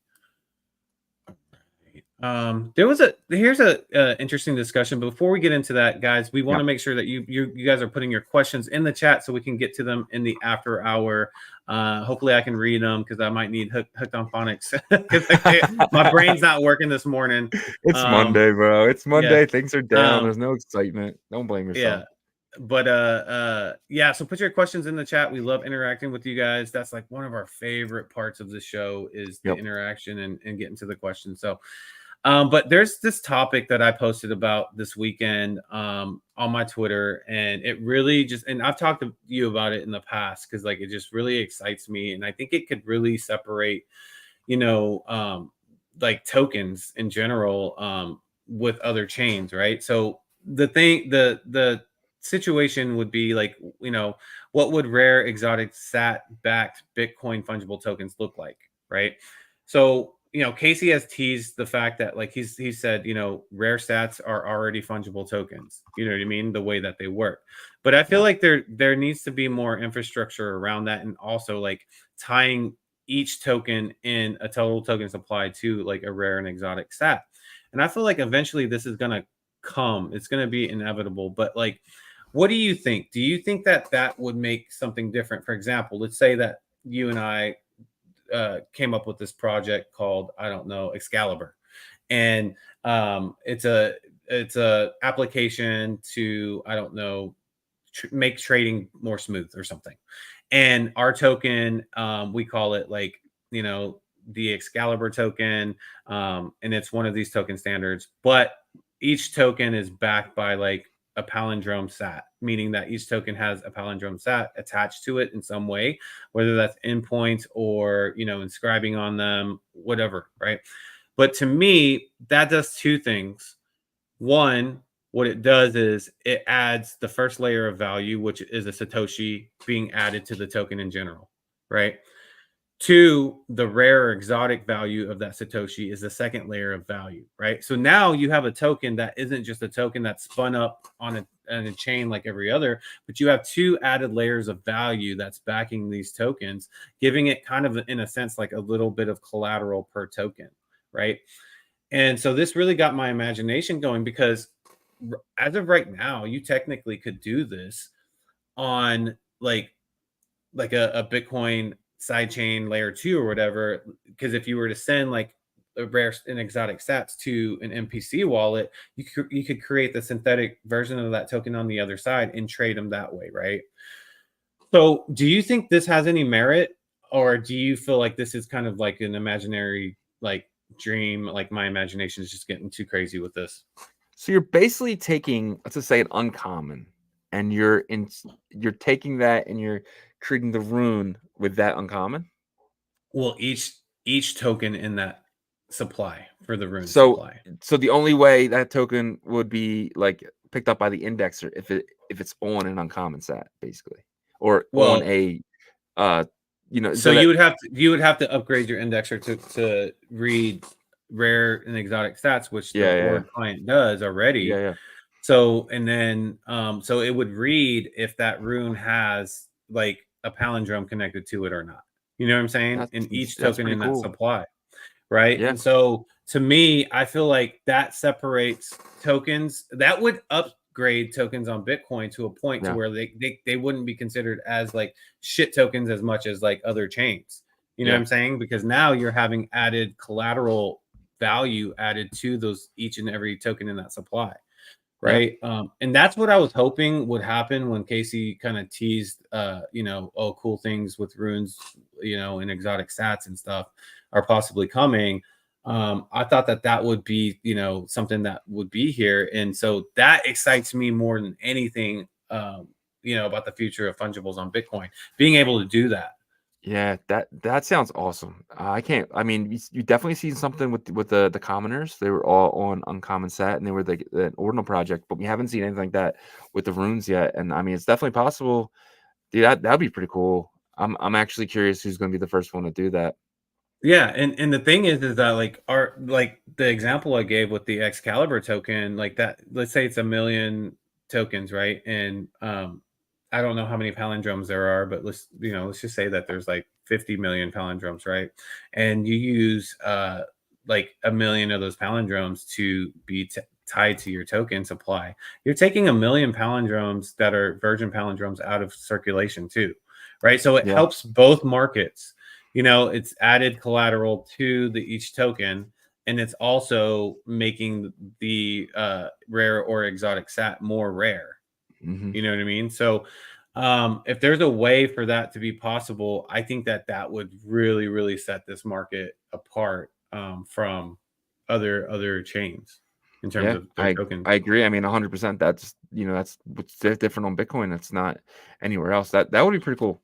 [SPEAKER 3] Here's a interesting discussion. But before we get into that, guys, we want to make sure that you guys are putting your questions in the chat so we can get to them in the after hour. Hopefully I can read them, because I might need hooked on phonics. My brain's not working this morning.
[SPEAKER 2] It's Monday, bro. It's Monday.
[SPEAKER 3] Yeah.
[SPEAKER 2] Things are down. There's no excitement. Don't blame yourself.
[SPEAKER 3] Yeah. But yeah, so put your questions in the chat. We love interacting with you guys. That's like one of our favorite parts of the show, is the interaction and getting to the questions. So but there's this topic that I posted about this weekend on my Twitter, and it really just, and I've talked to you about it in the past, because like it just really excites me, and I think it could really separate, you know, like tokens in general with other chains, right? So the situation would be like, you know, what would rare exotic sat backed Bitcoin fungible tokens look like, right? So, you know, Casey has teased the fact that, like, he said, you know, rare stats are already fungible tokens. You know what I mean? The way that they work. But I feel like there needs to be more infrastructure around that, and also like tying each token in a total token supply to like a rare and exotic sat. And I feel like eventually this is going to come. It's going to be inevitable. But like, what do you think? Do you think that would make something different? For example, let's say that you and I came up with this project called, I don't know, Excalibur, and it's a application to, I don't know, make trading more smooth or something. And our token, we call it, like, you know, the Excalibur token, and it's one of these token standards, but each token is backed by like a palindrome sat, meaning that each token has a palindrome sat attached to it in some way, whether that's endpoints or, you know, inscribing on them, whatever, right? But to me, that does two things. one, what it does is it adds the first layer of value, which is a Satoshi being added to the token in general, right? Two, the rare or exotic value of that Satoshi is the second layer of value, right? So now you have a token that isn't just a token that's spun up on a chain like every other, but you have two added layers of value that's backing these tokens, giving it kind of, in a sense, like a little bit of collateral per token, right? And so this really got my imagination going because as of right now, you technically could do this on like a Bitcoin sidechain layer 2 or whatever. Because if you were to send like a rare and exotic sats to an MPC wallet, you could create the synthetic version of that token on the other side and trade them that way, right? So, do you think this has any merit, or do you feel like this is kind of like an imaginary like dream? Like my imagination is just getting too crazy with this.
[SPEAKER 2] So you're basically taking, let's just say, an uncommon, and you're taking that and you're creating the rune with that uncommon.
[SPEAKER 3] Well, each token in that supply for the rune
[SPEAKER 2] So
[SPEAKER 3] supply.
[SPEAKER 2] so the only way that token would be like picked up by the indexer if it's on an uncommon set, basically, or on
[SPEAKER 3] Well,
[SPEAKER 2] a
[SPEAKER 3] so
[SPEAKER 2] so
[SPEAKER 3] you
[SPEAKER 2] that
[SPEAKER 3] would have to upgrade your indexer to read rare and exotic stats, which the
[SPEAKER 2] yeah
[SPEAKER 3] Ord client does already.
[SPEAKER 2] yeah
[SPEAKER 3] So and then so it would read if that rune has like a palindrome connected to it or not. You know what I'm saying? In each
[SPEAKER 2] that's
[SPEAKER 3] token
[SPEAKER 2] pretty
[SPEAKER 3] in that
[SPEAKER 2] cool.
[SPEAKER 3] supply. Right.
[SPEAKER 2] Yeah.
[SPEAKER 3] And so to me, I feel like that separates tokens that would upgrade tokens on Bitcoin to a point to
[SPEAKER 2] Yeah.
[SPEAKER 3] where they wouldn't be considered as like shit tokens as much as like other chains. You know what
[SPEAKER 2] Yeah.
[SPEAKER 3] I'm saying? Because now you're having added collateral value added to those each and every token in that supply.
[SPEAKER 2] Yeah.
[SPEAKER 3] Right. And that's what I was hoping would happen when Casey kind of teased oh, cool things with runes, and exotic sats and stuff are possibly coming. I thought that would be, something that would be here. And so that excites me more than anything, about the future of fungibles on Bitcoin, being able to do that.
[SPEAKER 2] Yeah, that sounds awesome. I can't. I mean, you definitely see something with the commoners. They were all on uncommon set, and they were the ordinal project, but we haven't seen anything like that with the runes yet. And I mean, it's definitely possible. Dude, that'd be pretty cool. I'm actually curious who's going to be the first one to do that.
[SPEAKER 3] Yeah, and the thing is that like the example I gave with the Excalibur token, like that, let's say it's 1 million tokens, right? And I don't know how many palindromes there are, but let's just say that there's like 50 million palindromes, right? And you use like 1 million of those palindromes to be tied to your token supply. You're taking 1 million palindromes that are virgin palindromes out of circulation too, right? So it
[SPEAKER 2] Yeah.
[SPEAKER 3] helps both markets. It's added collateral to each token, and it's also making the rare or exotic sat more rare.
[SPEAKER 2] Mm-hmm.
[SPEAKER 3] You know what I mean? So if there's a way for that to be possible, I think that would really, really set this market apart from other chains in terms
[SPEAKER 2] Yeah,
[SPEAKER 3] of their tokens.
[SPEAKER 2] I agree. I mean, 100%. That's that's what's different on Bitcoin. That's not anywhere else. That would be pretty cool.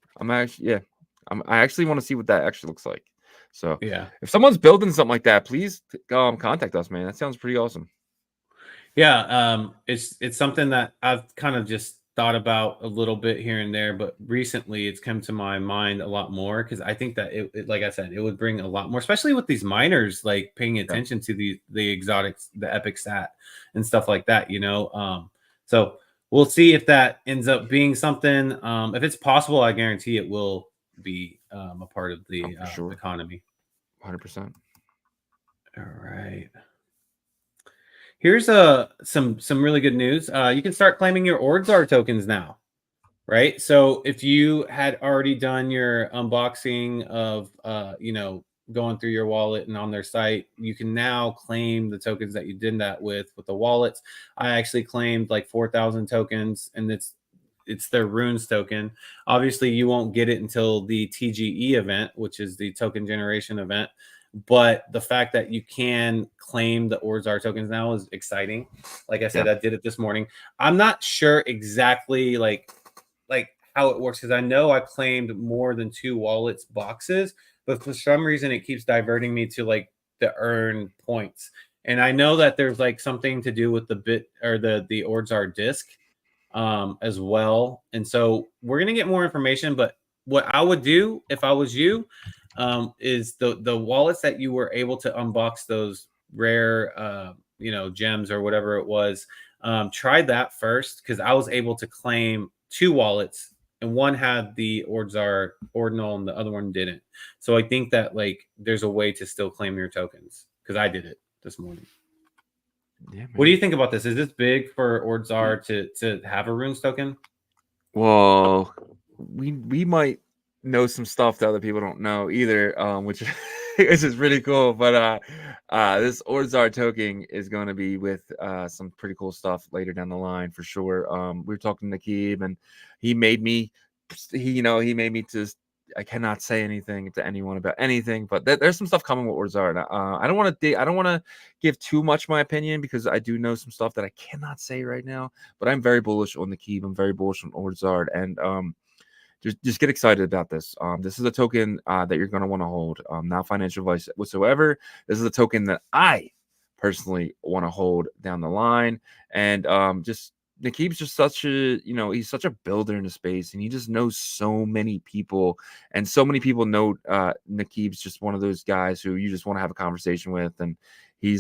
[SPEAKER 2] I actually want to see what that actually looks like. So
[SPEAKER 3] Yeah.
[SPEAKER 2] if someone's building something like that, please contact us, man. That sounds pretty awesome.
[SPEAKER 3] Yeah, it's something that I've kind of just thought about a little bit here and there, but recently it's come to my mind a lot more because I think that like I said, it would bring a lot more, especially with these miners like paying attention to the exotics, the epic sat and stuff like that. So we'll see if that ends up being something. If it's possible, I guarantee it will be a part of the
[SPEAKER 2] For sure.
[SPEAKER 3] economy.
[SPEAKER 2] 100%.
[SPEAKER 3] All right. Here's some really good news. You can start claiming your Ordz tokens now, right? So if you had already done your unboxing of going through your wallet and on their site, you can now claim the tokens that you did that with the wallets. I actually claimed like 4,000 tokens, and it's their runes token. Obviously, you won't get it until the TGE event, which is the token generation event. But the fact that you can claim the Ordz tokens now is exciting. Like I said, I did it this morning. I'm not sure exactly like how it works because I know I claimed more than 2 wallets boxes, but for some reason it keeps diverting me to like the earn points. And I know that there's like something to do with the bit or the Ordz disk as well. And so we're gonna get more information. But what I would do if I was you is the wallets that you were able to unbox those rare gems or whatever it was. Try that first, because I was able to claim 2 wallets, and one had the Ordz Ordinal and the other one didn't. So I think that like there's a way to still claim your tokens, because I did it this morning.
[SPEAKER 2] Yeah,
[SPEAKER 3] what do you think about this? Is this big for Ordz to have a runes token?
[SPEAKER 2] Well, we might know some stuff that other people don't know either, which is really cool. But this Ordz token is going to be with some pretty cool stuff later down the line for sure. We were talking to Keeb, and he made me just. I cannot say anything to anyone about anything, but there's some stuff coming with Ordz. I don't want to give too much my opinion, because I do know some stuff that I cannot say right now. But I'm very bullish on the Keeb. I'm very bullish on Ordz, and just get excited about this. This is a token that you're going to want to hold. Not financial advice whatsoever. This is a token that I personally want to hold down the line, and just. Nakeeb's just such a, he's such a builder in the space, and he just knows so many people, and so many people know Nakeeb's just one of those guys who you just want to have a conversation with, and he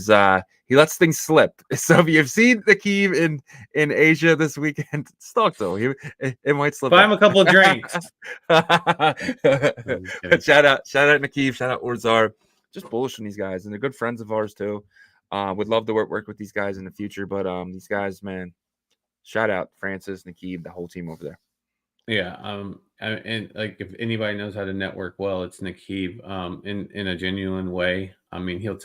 [SPEAKER 2] lets things slip. So if you've seen Nakeeb in Asia this weekend, stalk though. It might slip.
[SPEAKER 3] Buy him a couple of drinks.
[SPEAKER 2] Shout out Nakeeb, shout out Ordz. Just bullish on these guys, and they're good friends of ours too. Would love to work with these guys in the future, but these guys, man. Shout out Francis, Nakeeb, the whole team over there.
[SPEAKER 3] Yeah, and like if anybody knows how to network well, it's Nakeeb. In a genuine way. I mean, he'll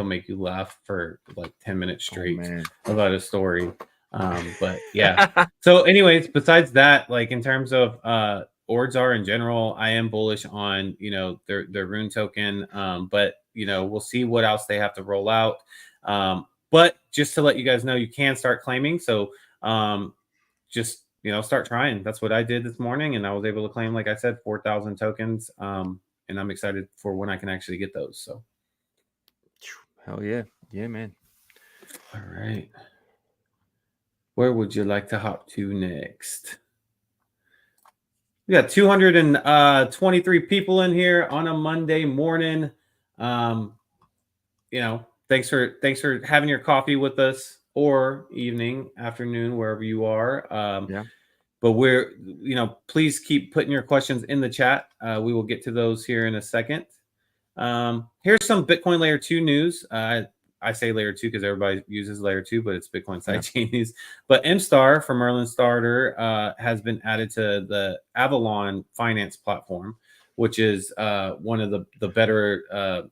[SPEAKER 3] make you laugh for like 10 minutes straight about a story. But yeah. So, anyways, besides that, like in terms of Ordz in general, I am bullish on their rune token. But we'll see what else they have to roll out. But just to let you guys know, you can start claiming. So just start trying. That's what I did this morning, and I was able to claim, like I said, 4,000 tokens. And I'm excited for when I can actually get those. So
[SPEAKER 2] hell yeah, man.
[SPEAKER 3] All right, where would you like to hop to next? We got 223 people in here on a Monday morning. Thanks for having your coffee with us, or evening, afternoon, wherever you are.
[SPEAKER 2] Yeah.
[SPEAKER 3] But we're, please keep putting your questions in the chat. We will get to those here in a second. Here's some Bitcoin Layer 2 news. I say Layer 2 because everybody uses Layer 2, but it's Bitcoin sidechain news. But MStar from Merlin Starter has been added to the Avalon finance platform, which is one of the better,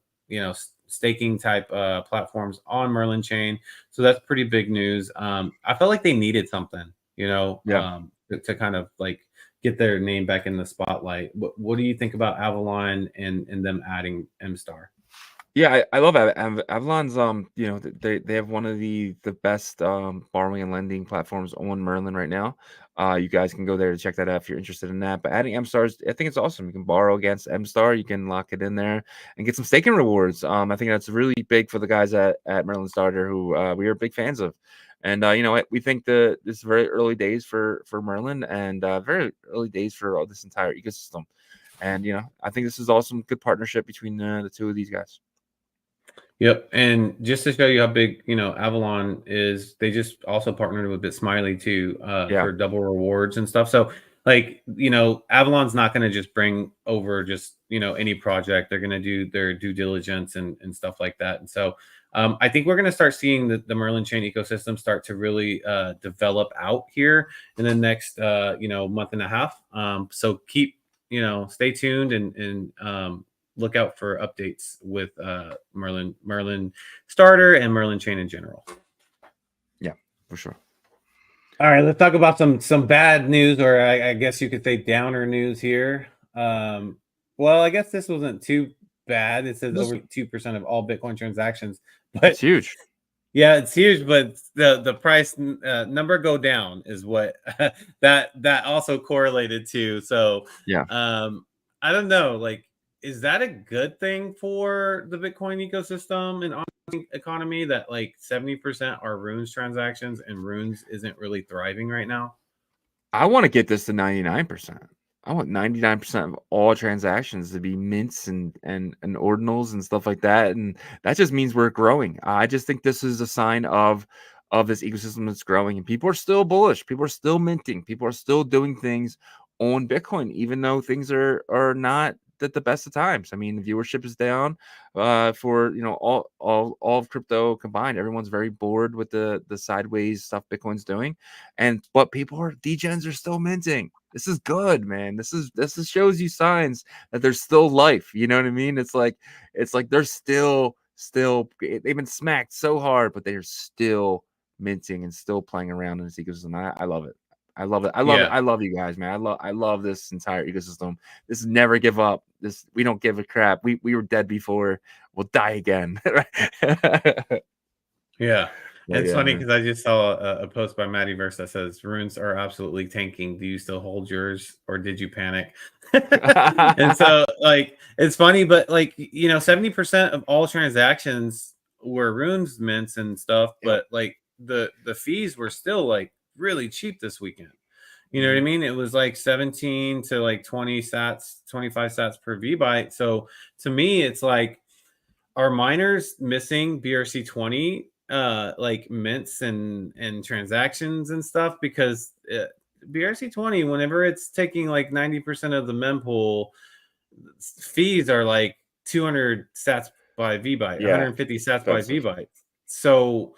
[SPEAKER 3] staking type platforms on Merlin chain. So that's pretty big news. I felt like they needed something, to kind of like get their name back in the spotlight. What do you think about Avalon and them adding MStar?
[SPEAKER 2] Yeah, I love Avalon's. They have one of the best borrowing and lending platforms on Merlin right now. You guys can go there to check that out if you're interested in that. But adding MStars, I think it's awesome. You can borrow against MStar, you can lock it in there and get some staking rewards. I think that's really big for the guys at Merlin Starter, who we are big fans of. And we think this is very early days for Merlin, and very early days for all this entire ecosystem. And I think this is awesome, good partnership between the two of these guys.
[SPEAKER 3] Yep, and just to show you how big Avalon is, they just also partnered with BitSmiley too for double rewards and stuff. So like Avalon's not going to just bring over just any project. They're going to do their due diligence and stuff like that. And so I think we're going to start seeing the Merlin chain ecosystem start to really develop out here in the next month and a half. So keep stay tuned and look out for updates with Merlin Starter and Merlin chain in general.
[SPEAKER 2] Yeah, for sure.
[SPEAKER 3] All right, let's talk about some bad news, or I guess you could say downer news here. Well, I guess this wasn't too bad. It says over 2% of all Bitcoin transactions, but
[SPEAKER 2] it's huge.
[SPEAKER 3] Yeah, it's huge, but the price number go down is what that also correlated to. So
[SPEAKER 2] yeah,
[SPEAKER 3] I don't know, like is that a good thing for the Bitcoin ecosystem and economy that like 70% are runes transactions and runes isn't really thriving right now?
[SPEAKER 2] I want to get this to 99%. I want 99% of all transactions to be mints and ordinals and stuff like that. And that just means we're growing. I just think this is a sign of this ecosystem that's growing, and people are still bullish. People are still minting. People are still doing things on Bitcoin, even though things are not at the best of times. I mean, viewership is down for all of crypto combined. Everyone's very bored with the sideways stuff Bitcoin's doing, but degens are still minting. This is good, man. This shows you signs that there's still life. You know what I mean? It's like they're still they've been smacked so hard, but they're still minting and still playing around in this ecosystem. I love it. I love it. I love it. I love you guys, man. I love this entire ecosystem. This is never give up. We don't give a crap. We were dead before. We'll die again.
[SPEAKER 3] Yeah. It's funny
[SPEAKER 2] man.
[SPEAKER 3] because I just saw a post by Matty Verse that says runes are absolutely tanking. Do you still hold yours or did you panic? And so like it's funny, but like 70% of all transactions were runes mints and stuff, but like the fees were still like really cheap this weekend. You know what I mean? It was like 17 to like 20 sats, 25 sats per V byte. So to me, it's like, are miners missing BRC20 like mints and transactions and stuff? Because BRC20, whenever it's taking like 90% of the mempool, fees are like 200 sats by V byte, 150 sats by V byte. So,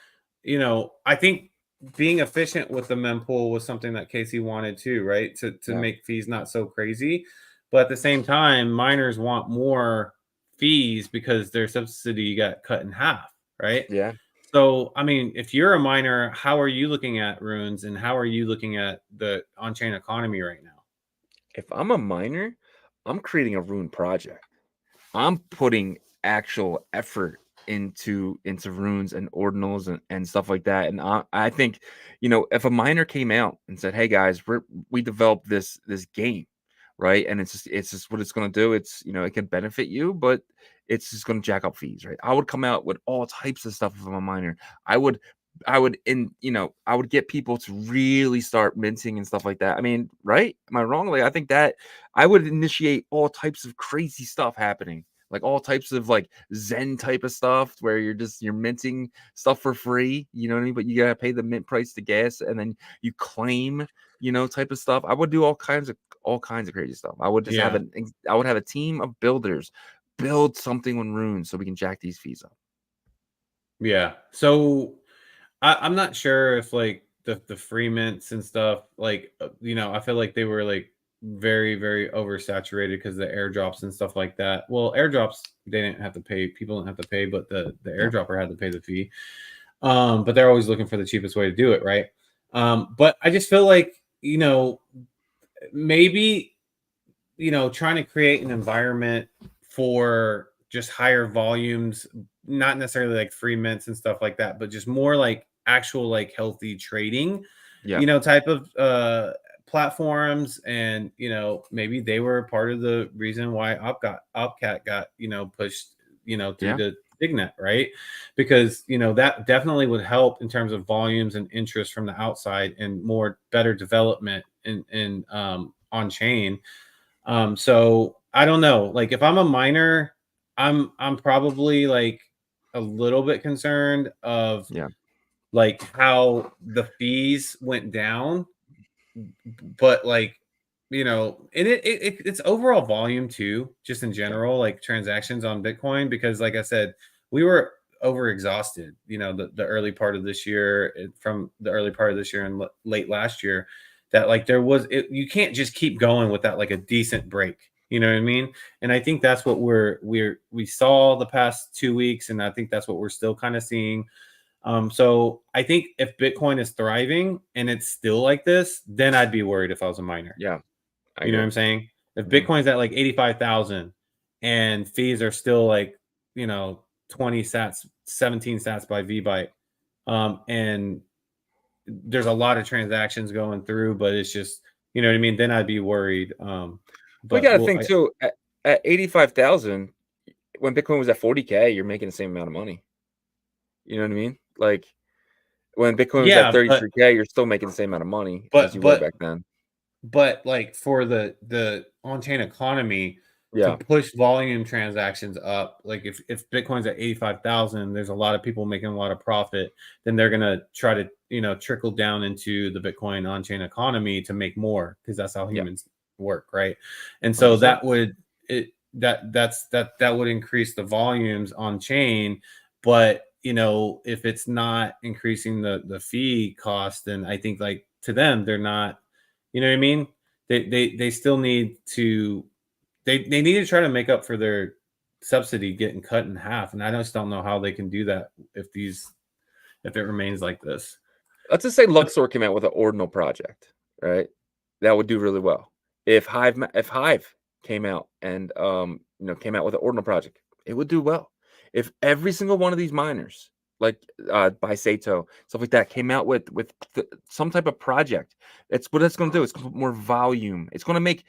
[SPEAKER 3] I think being efficient with the mempool was something that Casey wanted too, right? To make fees not so crazy. But at the same time, miners want more fees because their subsidy got cut in half, right?
[SPEAKER 2] Yeah.
[SPEAKER 3] So, I mean, if you're a miner, how are you looking at runes and how are you looking at the on-chain economy right now?
[SPEAKER 2] If I'm a miner, I'm creating a rune project. I'm putting actual effort into runes and ordinals and stuff like that. And I think, if a miner came out and said, "Hey guys, we developed this game," right? And it's just what it's going to do. It's it can benefit you, but it's just going to jack up fees, right? I would come out with all types of stuff if I'm a miner. I would get people to really start minting and stuff like that. I mean, right? Am I wrong? Like, I think that I would initiate all types of crazy stuff happening, like all types of like Zen type of stuff where you're minting stuff for free. You know what I mean? But you gotta pay the mint price to gas, and then you claim, type of stuff. I would do all kinds of crazy stuff. I would just have a team of builders build something on runes so we can jack these fees up.
[SPEAKER 3] Yeah. So I'm not sure if like the free mints and stuff, like I feel like they were like very, very oversaturated because the airdrops and stuff like that. Well, airdrops they didn't have to pay, people didn't have to pay, but the airdropper had to pay the fee. But they're always looking for the cheapest way to do it, right? But I just feel like maybe trying to create an environment for just higher volumes, not necessarily like free mints and stuff like that, but just more like actual like healthy trading, type of platforms. And maybe they were part of the reason why Opcat got pushed through the Signet, right? Because that definitely would help in terms of volumes and interest from the outside and more better development in on chain. So I don't know, like if I'm a miner, I'm probably like a little bit concerned of like how the fees went down, but like and it's overall volume too, just in general, like transactions on Bitcoin, because like I said, we were over exhausted, the early part of this year, from the early part of this year and late last year, that like you can't just keep going without like a decent break. You know what I mean? And I think that's what we saw the past 2 weeks, and I think that's what we're still kind of seeing. So I think if Bitcoin is thriving and it's still like this, then I'd be worried if I was a miner.
[SPEAKER 2] Yeah.
[SPEAKER 3] You know what I'm saying? If Bitcoin's at like 85,000 and fees are still like, 20 sats, 17 sats by V byte, and there's a lot of transactions going through, but it's just, you know what I mean? Then I'd be worried.
[SPEAKER 2] We got to think too. at 85,000, when Bitcoin was at 40K, you're making the same amount of money. You know what I mean? Like when Bitcoin was at
[SPEAKER 3] Yeah, but
[SPEAKER 2] 33K, you're still making the same amount of money as
[SPEAKER 3] but
[SPEAKER 2] you were
[SPEAKER 3] but
[SPEAKER 2] back then.
[SPEAKER 3] but like for the on-chain economy to
[SPEAKER 2] Yeah.
[SPEAKER 3] push volume transactions up, like if Bitcoin's at 85,000, there's a lot of people making a lot of profit, then they're gonna try to trickle down into the Bitcoin on-chain economy to make more, because that's how
[SPEAKER 2] Yeah.
[SPEAKER 3] humans work, right? And so
[SPEAKER 2] 100%.
[SPEAKER 3] that would increase the volumes on chain, but if it's not increasing the fee cost, then I think, like, to them, they're not, you know what I mean? They still need to, they need to try to make up for their subsidy getting cut in half, and I just don't know how they can do that if it remains like this.
[SPEAKER 2] Let's just say
[SPEAKER 3] But
[SPEAKER 2] Luxor came out with an ordinal project, right? That would do really well. If Hive came out and came out with an ordinal project, it would do well. If every single one of these miners, like Bisato, stuff like that, came out with some type of project, it's what it's going to do. It's going to put more volume. It's going to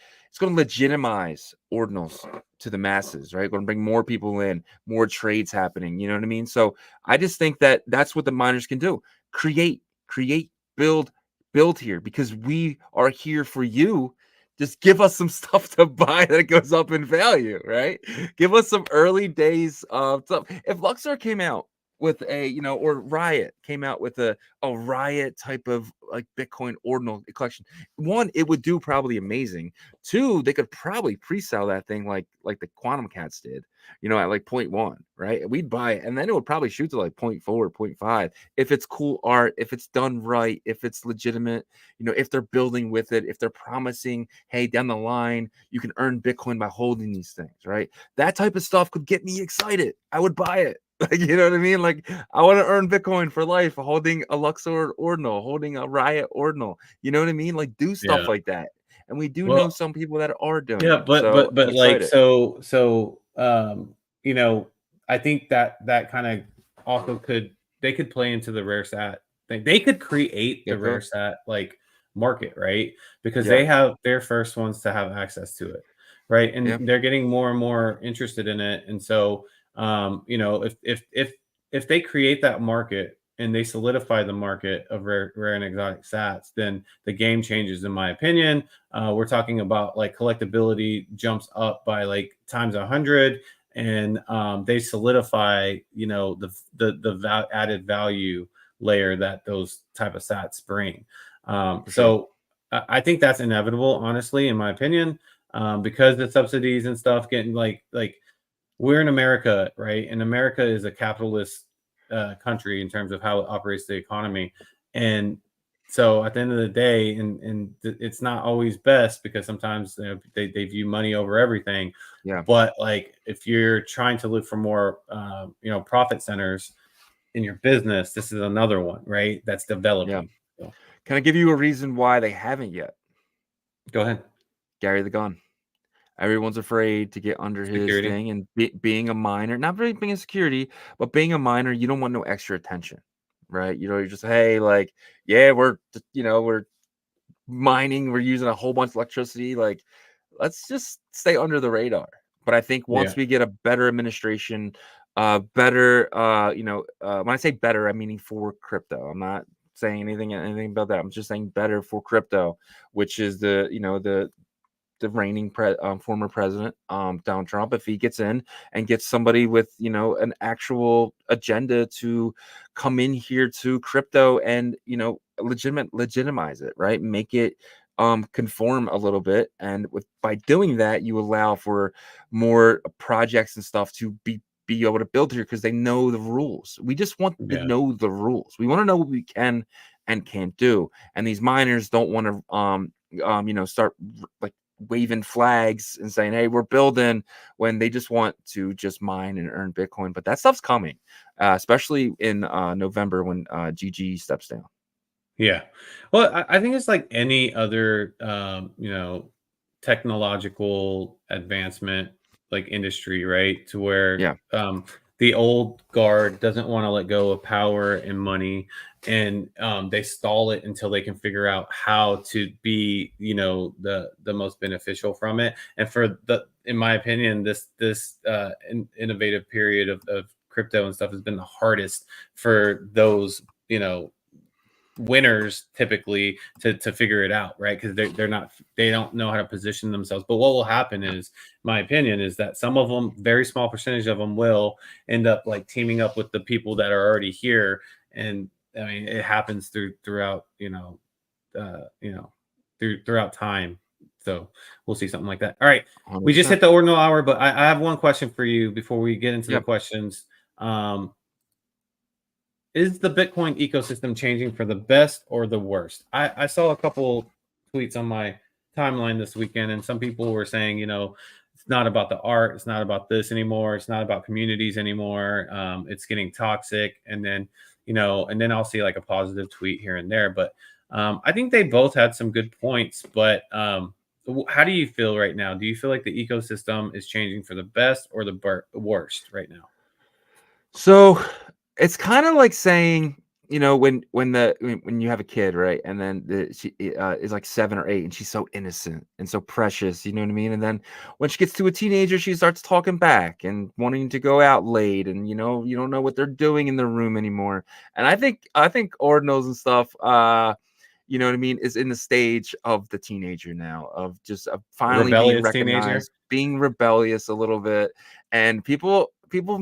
[SPEAKER 2] legitimize ordinals to the masses, right? Going to bring more people in, more trades happening. You know what I mean? So I just think that that's what the miners can do. Create, build here, because we are here for you. Just give us some stuff to buy that goes up in value, right? Give us some early days of stuff. If Luxor came out with or Riot came out with a Riot type of like Bitcoin ordinal collection, one, it would do probably amazing. Two, they could probably pre-sell that thing like the Quantum Cats did, at like 0.1, right? We'd buy it, and then it would probably shoot to like 0.4, 0.5 if it's cool art, if it's done right, if it's legitimate, if they're building with it, if they're promising, hey, down the line, you can earn Bitcoin by holding these things, right? That type of stuff could get me excited. I would buy it. Like, you know what I mean? Like, I want to earn Bitcoin for life, holding a Luxor Ordinal, holding a Riot Ordinal. You know what I mean? Like, do stuff
[SPEAKER 3] yeah,
[SPEAKER 2] like that. And we do know
[SPEAKER 3] well,
[SPEAKER 2] some people that are doing
[SPEAKER 3] yeah,
[SPEAKER 2] it. So I'm
[SPEAKER 3] like,
[SPEAKER 2] excited.
[SPEAKER 3] so you know, I think that kind of also they could play into the rare sat thing. They could create
[SPEAKER 2] Yeah,
[SPEAKER 3] the rare
[SPEAKER 2] cool.
[SPEAKER 3] sat like market, right? Because
[SPEAKER 2] Yeah.
[SPEAKER 3] they're first ones to have access to it, right?
[SPEAKER 2] Yeah.
[SPEAKER 3] And they're getting more and more interested in it. And so if they create that market and they solidify the market of rare and exotic sats, then the game changes, in my opinion. We're talking about like collectability jumps up by like times 100, and they solidify, the added value layer that those type of sats bring.
[SPEAKER 2] For sure.
[SPEAKER 3] So I think that's inevitable, honestly, in my opinion, because the subsidies and stuff getting like we're in America, right? And America is a capitalist country in terms of how it operates the economy. And so at the end of the day, it's not always best, because sometimes they view money over everything.
[SPEAKER 2] Yeah.
[SPEAKER 3] But like if you're trying to look for more, profit centers in your business, this is another one, right? That's
[SPEAKER 2] Yeah.
[SPEAKER 3] developing. So,
[SPEAKER 2] Can I give you a reason why they haven't yet?
[SPEAKER 3] go ahead.
[SPEAKER 2] Gary the Gun. Everyone's afraid to get under his
[SPEAKER 3] Security.
[SPEAKER 2] thing, and being a minor, not really being a security, but being a minor, you don't want no extra attention, right? You're just, hey, like, yeah, we're mining, we're using a whole bunch of electricity, like, let's just stay under the radar. But I think
[SPEAKER 3] Yeah.
[SPEAKER 2] once we get a better administration, better, when I say better, I'm meaning for crypto. I'm not saying anything about that. I'm just saying better for crypto, which is the reigning former president, Donald Trump. If he gets in and gets somebody with an actual agenda to come in here to crypto and legitimize it, right? Make it conform a little bit, and by doing that, you allow for more projects and stuff to be able to build here, because they know the rules. We just want to
[SPEAKER 3] Yeah.
[SPEAKER 2] know the rules. We want to know what we can and can't do, and these miners don't want to start like waving flags and saying, hey, we're building, when they just want to just mine and earn Bitcoin. But that stuff's coming, especially in November when GG steps down.
[SPEAKER 3] Yeah. Well, I think it's like any other, technological advancement, like industry, right? To where
[SPEAKER 2] Yeah.
[SPEAKER 3] the old guard doesn't want to let go of power and money, and they stall it until they can figure out how to be, the most beneficial from it. And in my opinion, this innovative period of crypto and stuff has been the hardest for those, winners typically to figure it out, right? Because they don't know how to position themselves. But what will happen is, my opinion is that some of them, very small percentage of them, will end up like teaming up with the people that are already here. And I mean, it happens throughout throughout time. So we'll see something like that. All right, we just
[SPEAKER 2] 100%.
[SPEAKER 3] hit the ordinal hour, but I have one question for you before we get into the
[SPEAKER 2] Yep.
[SPEAKER 3] questions. Is the Bitcoin ecosystem changing for the best or the worst? I saw a couple tweets on my timeline this weekend, and some people were saying, it's not about the art, it's not about this anymore, it's not about communities anymore. It's getting toxic, and then I'll see like a positive tweet here and there. But I think they both had some good points. But how do you feel right now? Do you feel like the ecosystem is changing for the best or the worst right now?
[SPEAKER 2] So it's kind of like saying, when you have a kid, right? And then she is like 7 or 8, and she's so innocent and so precious, you know what I mean? And then when she gets to a teenager, she starts talking back and wanting to go out late, and you don't know what they're doing in their room anymore. And I think ordinals and stuff, you know what I mean, is in the stage of the teenager now, of just finally being
[SPEAKER 3] Rebellious teenager.
[SPEAKER 2] recognized, being rebellious a little bit. And people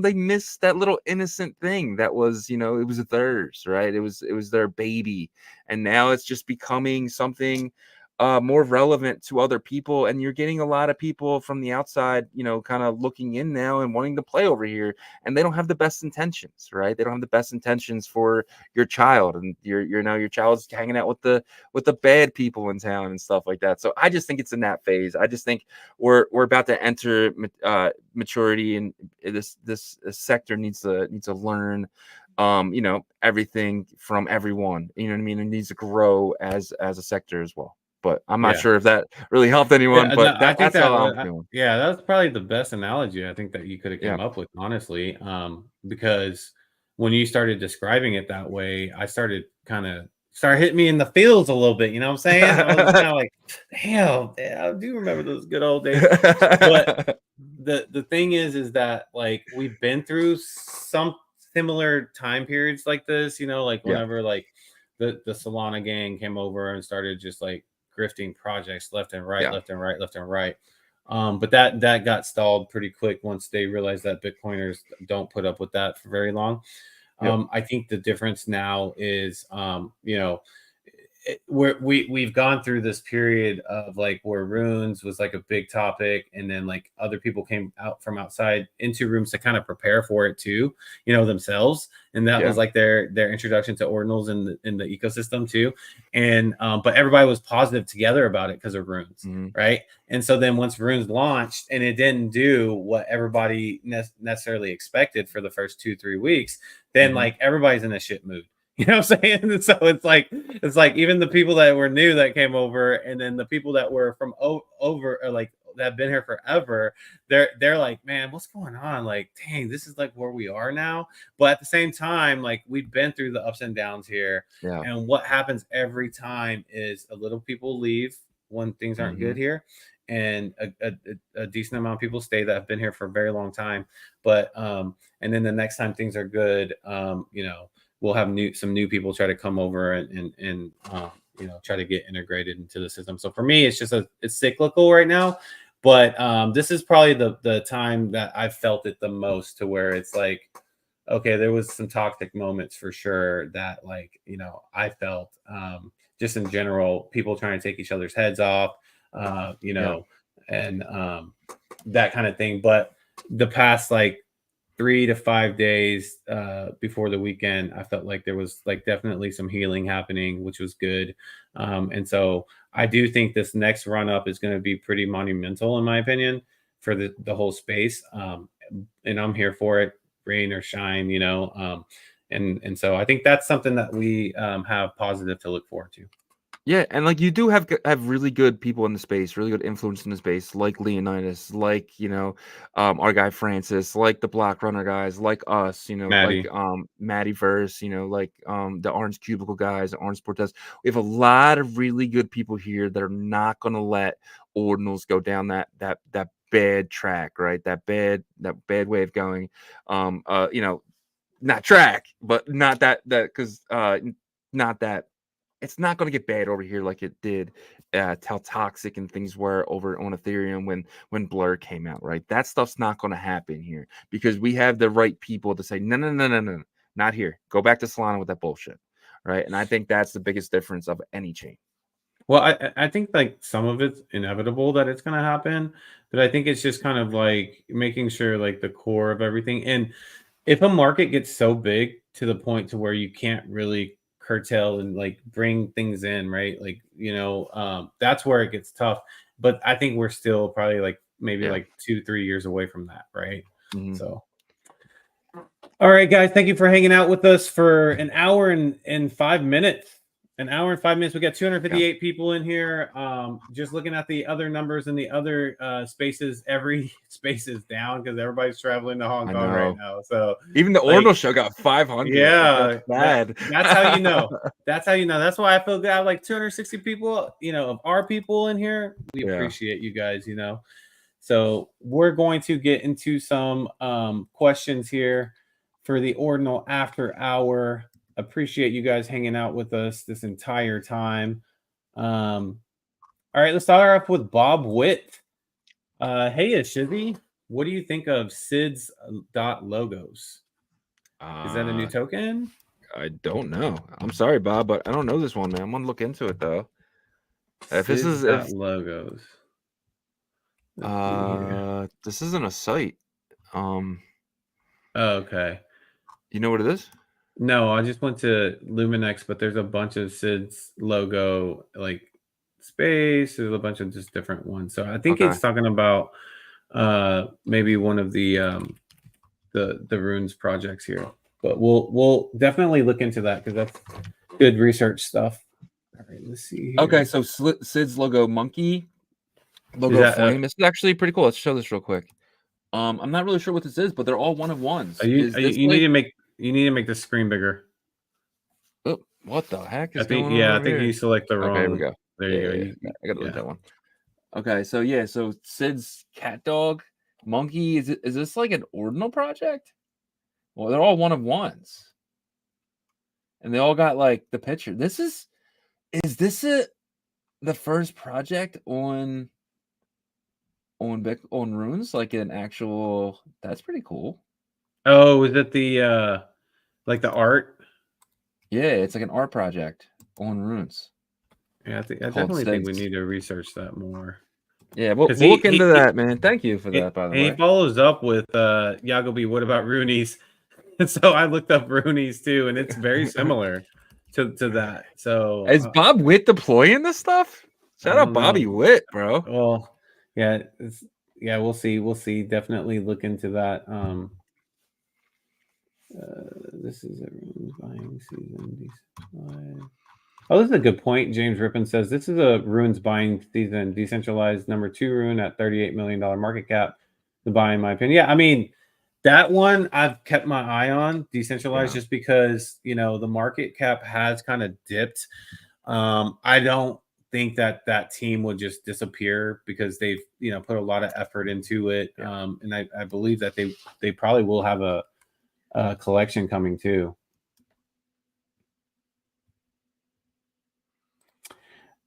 [SPEAKER 2] they miss that little innocent thing that was, it was theirs, right? It was their baby. And now it's just becoming something more relevant to other people, and you're getting a lot of people from the outside, kind of looking in now and wanting to play over here, and they don't have the best intentions, right? They don't have the best intentions for your child, and your child's hanging out with the bad people in town and stuff like that. So I just think it's in that phase. I just think we're about to enter maturity, and this sector needs to learn everything from everyone, you know what I mean? It needs to grow as a sector as well. But I'm not sure if that really helped anyone.
[SPEAKER 3] Yeah,
[SPEAKER 2] but
[SPEAKER 3] no, I think
[SPEAKER 2] that's how I'm feeling.
[SPEAKER 3] yeah, that's probably the best analogy I think that you could have
[SPEAKER 2] Yeah.
[SPEAKER 3] came up with, honestly. Because when you started describing it that way, I started hitting me in the feels a little bit. You know what I'm saying? I was kind of like, damn, yeah, I do remember those good old days. But the thing is that like we've been through some similar time periods like this. Like
[SPEAKER 2] Yeah.
[SPEAKER 3] whenever like the Solana gang came over and started just like grifting projects left and right. But that got stalled pretty quick once they realized that Bitcoiners don't put up with that for very long.
[SPEAKER 2] Yep.
[SPEAKER 3] I think the difference now is, we've gone through this period of like where runes was like a big topic, and then like other people came out from outside into rooms to kind of prepare for it too, themselves, and that was like their introduction to ordinals in the ecosystem too. And but everybody was positive together about it because of runes, right? And so then once runes launched and it didn't do what everybody necessarily expected for the first 2-3 weeks, then like everybody's in a shit mood. You know what I'm saying? And so it's like even the people that were new that came over, and then the people that were from over, or like that have been here forever, they're like, man, what's going on? Like, dang, this is like where we are now. But at the same time, like we've been through the ups and downs here.
[SPEAKER 2] Yeah.
[SPEAKER 3] And what happens every time is a little people leave when things aren't good here, and a decent amount of people stay that have been here for a very long time. But and then the next time things are good, we'll have some new people try to come over and try to get integrated into the system. So for me, it's cyclical right now. But this is probably the time that I've felt it the most, to where it's like, okay, there was some toxic moments for sure that like, I felt just in general, people trying to take each other's heads off, and that kind of thing. But the past like 3 to 5 days before the weekend, I felt like there was like definitely some healing happening, which was good. And so I do think this next run up is going to be pretty monumental, in my opinion, for the whole space. And I'm here for it, rain or shine, and so I think that's something that we have positive to look forward to.
[SPEAKER 2] Yeah, and like you do have really good people in the space, really good influence in the space, like Leonidas, like our guy Francis, like the Block Runner guys, like us, like
[SPEAKER 3] Maddie.
[SPEAKER 2] Matty Verse, like the Orange Cubicle guys, the Orange Sportes. We have a lot of really good people here that are not going to let Ordinals go down that bad track, right? That bad way of going. Not track, but not that because not that it's not going to get bad over here like it did how toxic and things were over on Ethereum when Blur came out, right? That stuff's not going to happen here because we have the right people to say no, not here. Go back to Solana with that bullshit, right? And I think that's the biggest difference of any chain.
[SPEAKER 3] Well, I think like some of it's inevitable that it's going to happen, but I think it's just kind of like making sure like the core of everything. And if a market gets so big to the point to where you can't really curtail and like bring things in, right? Like, that's where it gets tough. But I think we're still probably like maybe like 2-3 years away from that, right?
[SPEAKER 2] Mm-hmm.
[SPEAKER 3] So, all right, guys, thank you for hanging out with us for an hour and 5 minutes. An hour and 5 minutes. We got 258 people in here. Just looking at the other numbers in the other spaces, every space is down because everybody's traveling to Hong Kong right now. So
[SPEAKER 2] even the Ordinal show got 500.
[SPEAKER 3] Yeah,
[SPEAKER 2] that's bad.
[SPEAKER 3] That's how you know. That's how you know. That's why I feel good. I have like 260 people, of our people in here. We appreciate you guys, So we're going to get into some questions here for the Ordinal After Hour. Appreciate you guys hanging out with us this entire time. All right, let's start off with Bob Witt. Hey, Shizzy, what do you think of SIDS logos? Is that a new token?
[SPEAKER 2] I don't know. I'm sorry, Bob, but I don't know this one, man. I'm gonna look into it though. If this is
[SPEAKER 3] logos.
[SPEAKER 2] This isn't a site.
[SPEAKER 3] Okay.
[SPEAKER 2] You know what it is?
[SPEAKER 3] No, I just went to Luminex, but there's a bunch of SIDS logo like space. There's a bunch of just different ones. So I think it's talking about maybe one of the runes projects here. But we'll definitely look into that because that's good research stuff. All right, let's see here.
[SPEAKER 2] Okay, so SIDS logo monkey logo flame. This is actually pretty cool. Let's show this real quick. I'm not really sure what this is, but they're all one of ones.
[SPEAKER 3] You need to make the screen bigger.
[SPEAKER 2] Oh, what the heck is
[SPEAKER 3] I think
[SPEAKER 2] going on?
[SPEAKER 3] I think you select the wrong.
[SPEAKER 2] Okay, here we go.
[SPEAKER 3] There you go.
[SPEAKER 2] I gotta delete that one. Okay, so SIDS cat dog monkey. Is this like an Ordinal project? Well, they're all one of ones, and they all got like the picture. Is this the first project on runes, like an actual? That's pretty cool.
[SPEAKER 3] Oh, is it the like the art?
[SPEAKER 2] Yeah, it's like an art project on runes.
[SPEAKER 3] Yeah, I definitely think we need to research that more.
[SPEAKER 2] Yeah, we'll look into that, man. Thank you for that, by the way.
[SPEAKER 3] He follows up with Yagobi, what about Roonies? And so I looked up Roonies too, and it's very similar to that. So
[SPEAKER 2] is Bob Witt deploying this stuff? Shout out Bobby Witt, bro.
[SPEAKER 3] Well, we'll see. We'll see. Definitely look into that. This is everyone's buying season. Oh, this is a good point. James Rippon says this is a runes buying season. Decentralized number 2 rune at $38 million market cap. The buy, in my opinion. Yeah, I mean that one I've kept my eye on. Decentralized just because the market cap has kind of dipped. I don't think that team will just disappear because they've put a lot of effort into it. And I believe that they probably will have a collection coming too.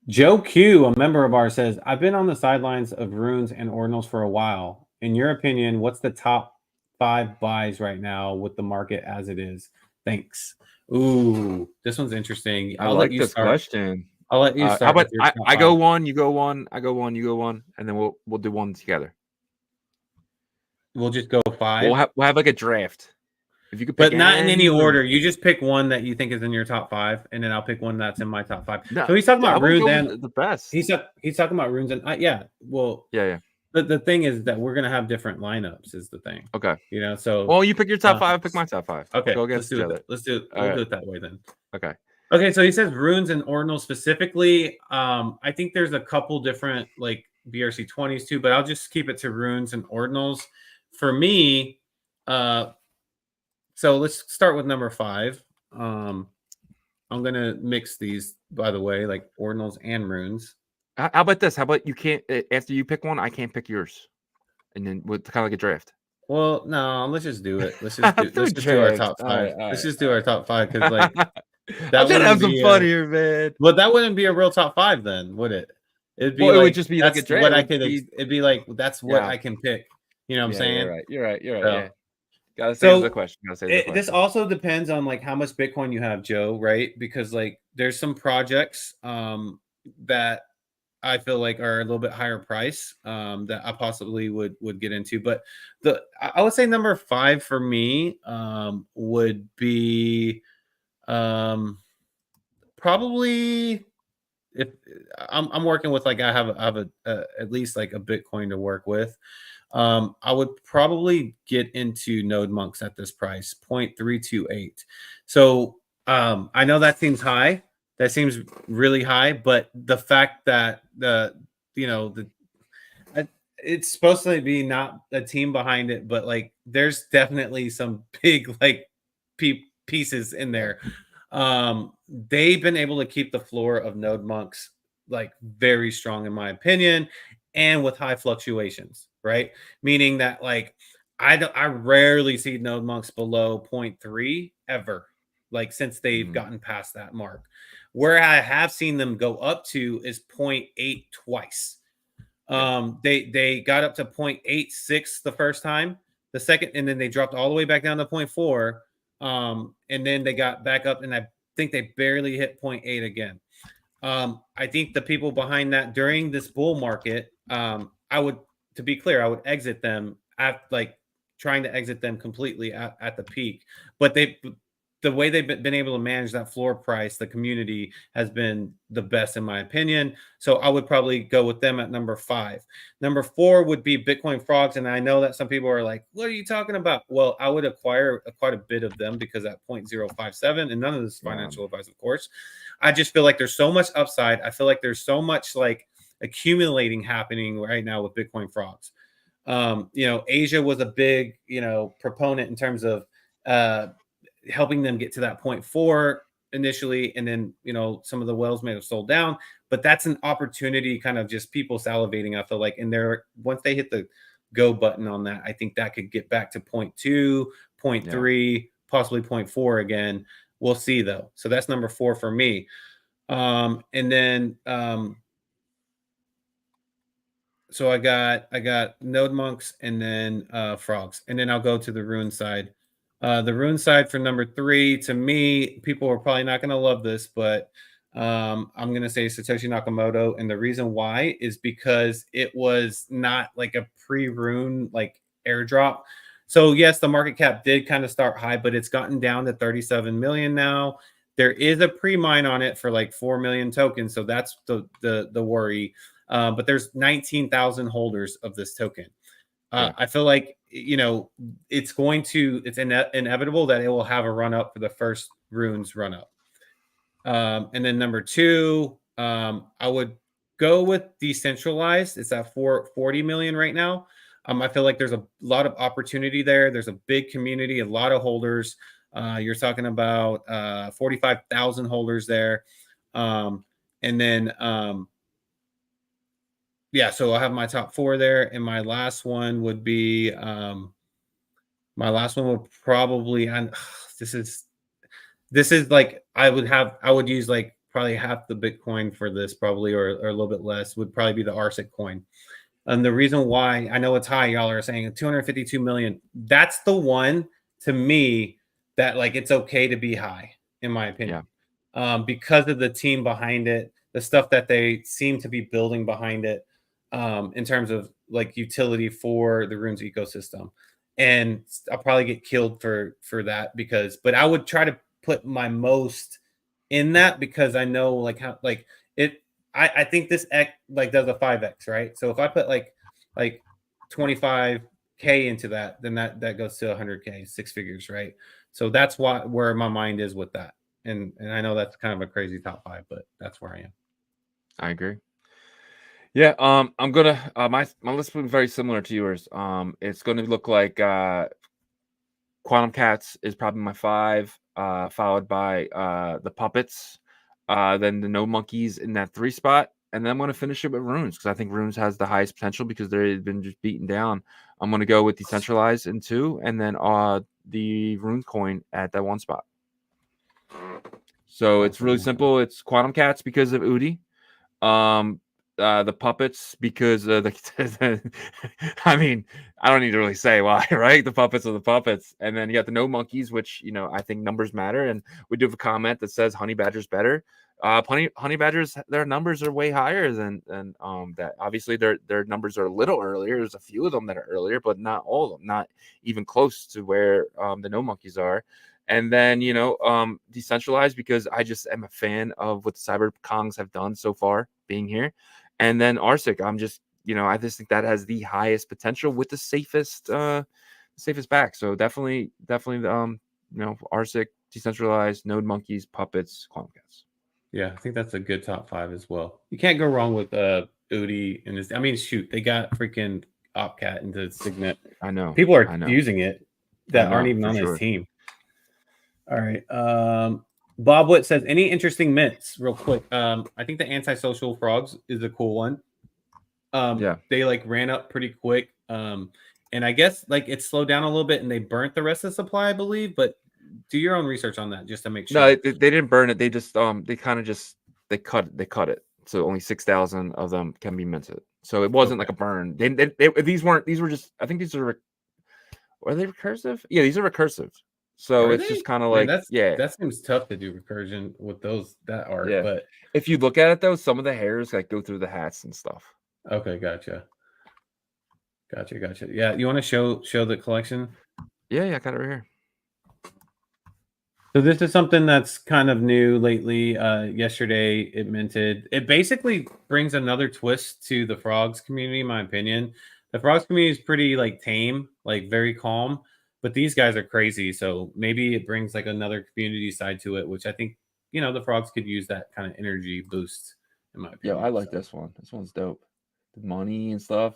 [SPEAKER 3] Joe Q, a member of ours, says, I've been on the sidelines of runes and ordinals for a while. In your opinion, what's the top 5 buys right now with the market as it is? Thanks. Ooh, this one's interesting.
[SPEAKER 2] I like this question.
[SPEAKER 3] I'll let you start.
[SPEAKER 2] How about I go one, you go one, I go one, you go one, and then we'll do one together.
[SPEAKER 3] We'll just go 5.
[SPEAKER 2] We'll have like a draft. If you could
[SPEAKER 3] pick, but not in any order. You just pick one that you think is in your top 5, and then I'll pick one that's in my top 5. No, so he's talking about runes and
[SPEAKER 2] the best.
[SPEAKER 3] He's talking about runes and the thing is that we're gonna have different lineups. Is the thing.
[SPEAKER 2] Okay.
[SPEAKER 3] So
[SPEAKER 2] well, you pick your top 5, I pick my top 5.
[SPEAKER 3] Okay.
[SPEAKER 2] Go against
[SPEAKER 3] let's do it. Let's do it. We'll do it that way then.
[SPEAKER 2] Okay.
[SPEAKER 3] Okay, so he says runes and ordinals specifically. I think there's a couple different like BRC20s too, but I'll just keep it to runes and ordinals. For me, so let's start with number 5. I'm gonna mix these, by the way, like ordinals and runes.
[SPEAKER 2] How about this? How about you can't after you pick one, I can't pick yours, and then with kind of like a draft.
[SPEAKER 3] Well, no, let's just do it. Let's just do our
[SPEAKER 2] Draft.
[SPEAKER 3] top 5.
[SPEAKER 2] All right,
[SPEAKER 3] Let's just do our top 5 because like
[SPEAKER 2] I'm
[SPEAKER 3] that
[SPEAKER 2] trying to
[SPEAKER 3] wouldn't
[SPEAKER 2] have some
[SPEAKER 3] be
[SPEAKER 2] fun here, man.
[SPEAKER 3] but that wouldn't be a real top 5 then, would it? It'd be
[SPEAKER 2] Well, it
[SPEAKER 3] like
[SPEAKER 2] would just be like a
[SPEAKER 3] that's
[SPEAKER 2] draft.
[SPEAKER 3] what I
[SPEAKER 2] It would
[SPEAKER 3] could.
[SPEAKER 2] be-
[SPEAKER 3] It'd be like that's what
[SPEAKER 2] Yeah.
[SPEAKER 3] I can pick. You know what I'm
[SPEAKER 2] Yeah,
[SPEAKER 3] saying?
[SPEAKER 2] You're right. You're right. You're right.
[SPEAKER 3] So-
[SPEAKER 2] Yeah. Gotta
[SPEAKER 3] So,
[SPEAKER 2] say the question. Gotta say the question.
[SPEAKER 3] This also depends on like how much Bitcoin you have, Joe, right? Because like there's some projects that I feel like are a little bit higher price that I possibly would get into. But I would say number 5 for me would be probably if I'm working with like I have a at least like a Bitcoin to work with. I would probably get into node monks at this price 0.328. So I know that seems high. That seems really high, but the fact that it's supposed to be not a team behind it, but like there's definitely some big like pieces in there. They've been able to keep the floor of node monks like very strong in my opinion, and with high fluctuations, right? Meaning that like I rarely see node monks below 0.3 ever, like since they've gotten past that mark. Where I have seen them go up to is 0.8 twice. They got up to 0.86 the first time, the second, and then they dropped all the way back down to 0.4. And then they got back up, and I think they barely hit 0.8 again. I think the people behind that during this bull market, I would, to be clear, I would exit them at like trying to exit them completely at the peak. But the way they've been able to manage that floor price, the community has been the best in my opinion. So I would probably go with them at number 5. Number 4 would be Bitcoin Frogs. And I know that some people are like, what are you talking about? Well, I would acquire quite a bit of them because at 0.057, and none of this is financial advice, of course. I just feel like there's so much upside. I feel like there's so much like accumulating happening right now with Bitcoin Frogs. Asia was a big, proponent in terms of helping them get to that 0.4 initially, and then some of the wells may have sold down, but that's an opportunity, kind of just people salivating, I feel like, and they're once they hit the go button on that, I think that could get back to 0.2, 0.3, possibly 0.4 again. We'll see though. So that's number 4 for me. And then so I got node monks and then frogs, and then I'll go to the rune side. The rune side for number 3, to me, people are probably not going to love this, but I'm going to say Satoshi Nakamoto. And the reason why is because it was not like a pre-rune like airdrop. So yes, the market cap did kind of start high, but it's gotten down to 37 million now. There is a pre-mine on it for like 4 million tokens. So that's the worry. But there's 19,000 holders of this token. I feel like, it's inevitable that it will have a run up for the first runes run up. And then number 2, I would go with decentralized. It's at 40 million right now. I feel like there's a lot of opportunity there. There's a big community, a lot of holders. You're talking about 45,000 holders there. And then, so I'll have my top 4 there. And my last one would be, probably, and this is like, I would use like probably half the Bitcoin for this probably, or a little bit less, would probably be the RSIC coin. And the reason why I know it's high, y'all are saying 252 million. That's the one to me that like it's okay to be high, in my opinion, because of the team behind it, the stuff that they seem to be building behind it, in terms of like utility for the runes ecosystem. And I'll probably get killed for that but I would try to put my most in that because I know like how like it. I think this X like does a 5x, right? So if I put like 25K into that, then that goes to 100K, 6 figures, right? So that's where my mind is with that. and I know that's kind of a crazy top 5, but that's where I am.
[SPEAKER 2] I agree. Yeah, I'm gonna my list will be very similar to yours. It's gonna look like Quantum Cats is probably my 5, followed by the Puppets, then the No Monkeys in that 3 spot, and then I'm gonna finish it with Runes because I think Runes has the highest potential because they've been just beaten down. I'm gonna go with Decentralized in 2, and then the Rune coin at that 1 spot. So it's really simple. It's Quantum Cats because of Udi. The Puppets because the I mean, I don't need to really say why, right? The Puppets are the Puppets. And then you got the No Monkeys, which, I think numbers matter. And we do have a comment that says Honey Badger's better. Honey Badgers, their numbers are way higher than that. Obviously, their numbers are a little earlier. There's a few of them that are earlier, but not all of them, not even close to where the No Monkeys are. And then, Decentralized because I just am a fan of what the Cyber Kongs have done so far being here. And then Arsic, I just think that has the highest potential with the safest back. So definitely, Arsic, Decentralized, Node Monkeys, Puppets, Quantum Cats.
[SPEAKER 3] Yeah, I think that's a good top 5 as well. You can't go wrong with Udi and his. I mean, shoot, they got freaking Opcat into Signet.
[SPEAKER 2] I know
[SPEAKER 3] people are using it that aren't even on his team. All right. Bob Witt says, any interesting mints real quick? I think the antisocial frogs is a cool one. They ran up pretty quick. And I guess it slowed down a little bit and they burnt the rest of the supply, I believe, but do your own research on that just to make sure.
[SPEAKER 2] No, they didn't burn it. They just they cut it. So only 6,000 of them can be minted. So it wasn't like a burn. These were just, I think these are they recursive? Yeah, these are recursive. So it's just kind of like,
[SPEAKER 3] that seems tough to do recursion with that art.
[SPEAKER 2] Yeah.
[SPEAKER 3] But
[SPEAKER 2] if you look at it though, some of the hairs go through the hats and stuff.
[SPEAKER 3] Okay, gotcha. Yeah, you want to show the collection?
[SPEAKER 2] Yeah, I got it right here.
[SPEAKER 3] So this is something that's kind of new lately. Yesterday it minted. It basically brings another twist to the frogs community, in my opinion. The frogs community is pretty tame, very calm. But these guys are crazy, so maybe it brings another community side to it, which I think the frogs could use that kind of energy boost. In my opinion,
[SPEAKER 2] yeah, I like this one. This one's dope. The money and stuff.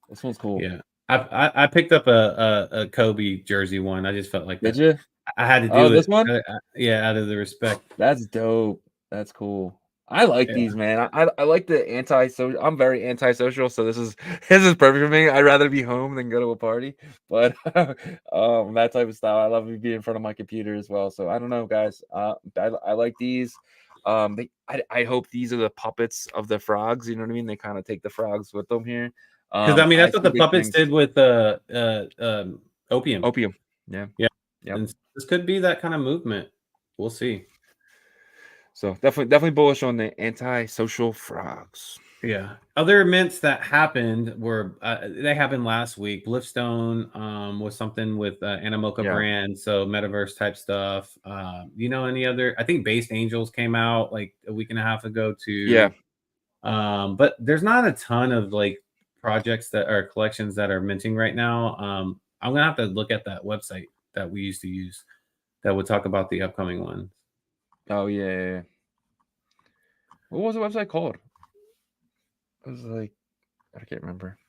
[SPEAKER 2] This one's cool.
[SPEAKER 3] Yeah, I picked up a Kobe jersey one. I just felt like
[SPEAKER 2] Did you?
[SPEAKER 3] I had to do
[SPEAKER 2] this one.
[SPEAKER 3] Yeah, out of the respect.
[SPEAKER 2] That's dope. That's cool. I like these, man. I like the anti-social. I'm very antisocial, so this is perfect for me. I'd rather be home than go to a party. But that type of style, I love to be in front of my computer as well. So I don't know, guys. I like these. I hope these are the puppets of the frogs. You know what I mean? They kind of take the frogs with them here.
[SPEAKER 3] Because that's what the puppets did with opium.
[SPEAKER 2] Opium. Yeah.
[SPEAKER 3] And this could be that kind of movement. We'll see.
[SPEAKER 2] So definitely bullish on the anti-social frogs.
[SPEAKER 3] Yeah. Other mints that happened were they happened last week. Bliffstone was something with Animoca brand, so metaverse type stuff. Any other? I think Based Angels came out a week and a half ago too.
[SPEAKER 2] Yeah.
[SPEAKER 3] But there's not a ton of projects that are collections that are minting right now. I'm gonna have to look at that website that we used to use that would talk about the upcoming ones.
[SPEAKER 2] Oh yeah. What was the website called? It was I can't remember.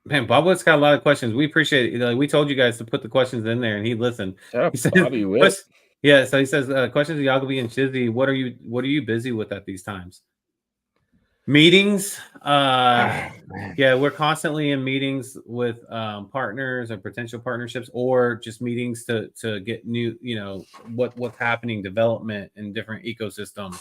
[SPEAKER 3] Man, Bob Witt's got a lot of questions. We appreciate it. We told you guys to put the questions in there, and he listened. He said,
[SPEAKER 2] Bobby Witt.
[SPEAKER 3] Yeah, so he says, questions to Yagobi and Shizzy. What are you busy with at these times? Meetings. Yeah, we're constantly in meetings with partners or potential partnerships, or just meetings to get new, what's happening, development in different ecosystems,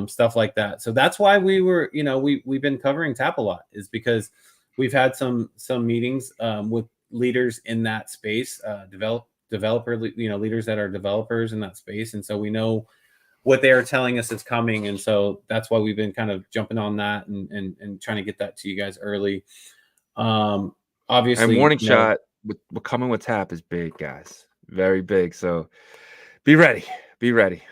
[SPEAKER 3] stuff like that. So that's why we were, we've been covering TAP a lot, is because we've had some meetings with leaders in that space, developer, leaders that are developers in that space, and so we know what they are telling us is coming, and so that's why we've been kind of jumping on that and trying to get that to you guys early. Obviously,
[SPEAKER 2] and warning shot with coming with TAP is big, guys, very big. So be ready.
[SPEAKER 3] Yep.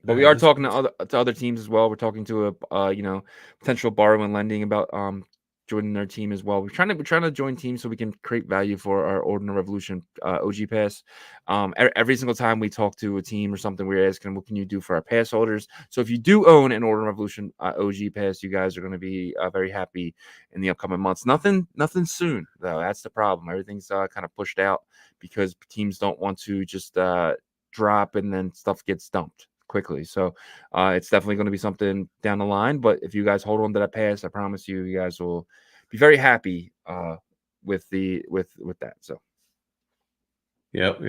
[SPEAKER 2] But we are talking to other teams as well. We're talking to a potential borrow and lending about joining our team as well. We're trying to join teams so we can create value for our Ordinal Revolution OG pass. Every single time we talk to a team or something, we're asking, what can you do for our pass holders? So if you do own an Ordinal Revolution OG pass, you guys are going to be very happy in the upcoming months. Nothing soon though. That's the problem. Everything's kind of pushed out because teams don't want to just drop and then stuff gets dumped quickly. So it's definitely going to be something down the line. But if you guys hold on to that pass, I promise you guys will be very happy with that. So
[SPEAKER 3] Yep.